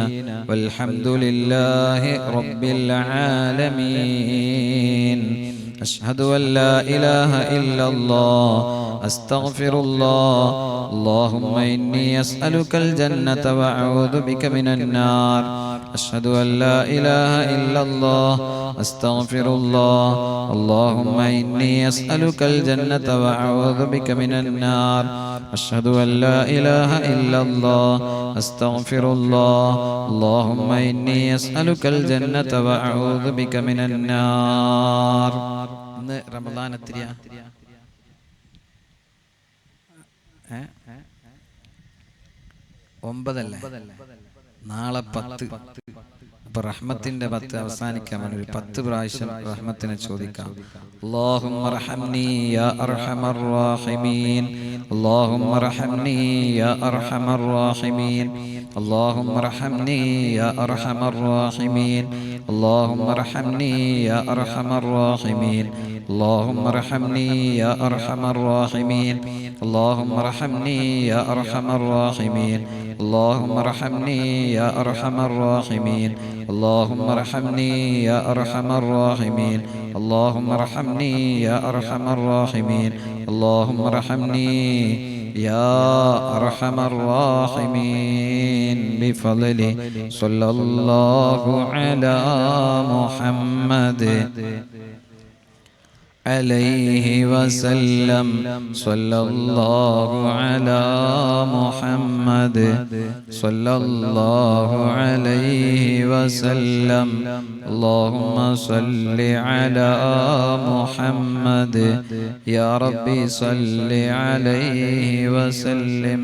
والحمد لله رب العالمين. أشهد أن لا إله إلا الله أستغفر الله. اللهم إني أسألك الجنة وأعوذ بك من النار. أشهد أن لا إله إلا الله أستغفر الله اللهم إني أسألك الجنة وأعوذ بك من النار أشهد أن لا إله إلا الله أستغفر الله اللهم إني أسألك الجنة وأعوذ بك من النار. ഇന്ന് റമദാൻ എത്രയാ? 9 അല്ലേ? നാളെ 10. അപ്പൊ റഹ്മത്തിന്റെ 10 അവസാനിക്കാൻ വേണ്ടി ഒരു 10 പ്രാവശ്യം റഹ്മത്തിനെ ചോദിക്കാം. اللهم ارحمني يا أرحم الراحمين اللهم ارحمني يا أرحم الراحمين اللهم ارحمني يا أرحم الراحمين اللهم ارحمني يا أرحم الراحمين اللهم ارحمني يا أرحم الراحمين اللهم ارحمني يا أرحم الراحمين اللهم ارحمني يا أرحم الراحمين اللهم ارحمني يا أرحم الراحمين اللهم ارحمني يا أرحم الراحمين اللهم ارحمني يا أرحم الراحمين بفضل صلى الله على محمد عليه وسلم صلى الله على محمد صلى الله عليه وسلم اللهم صل على محمد يا ربي صل عليه وسلم.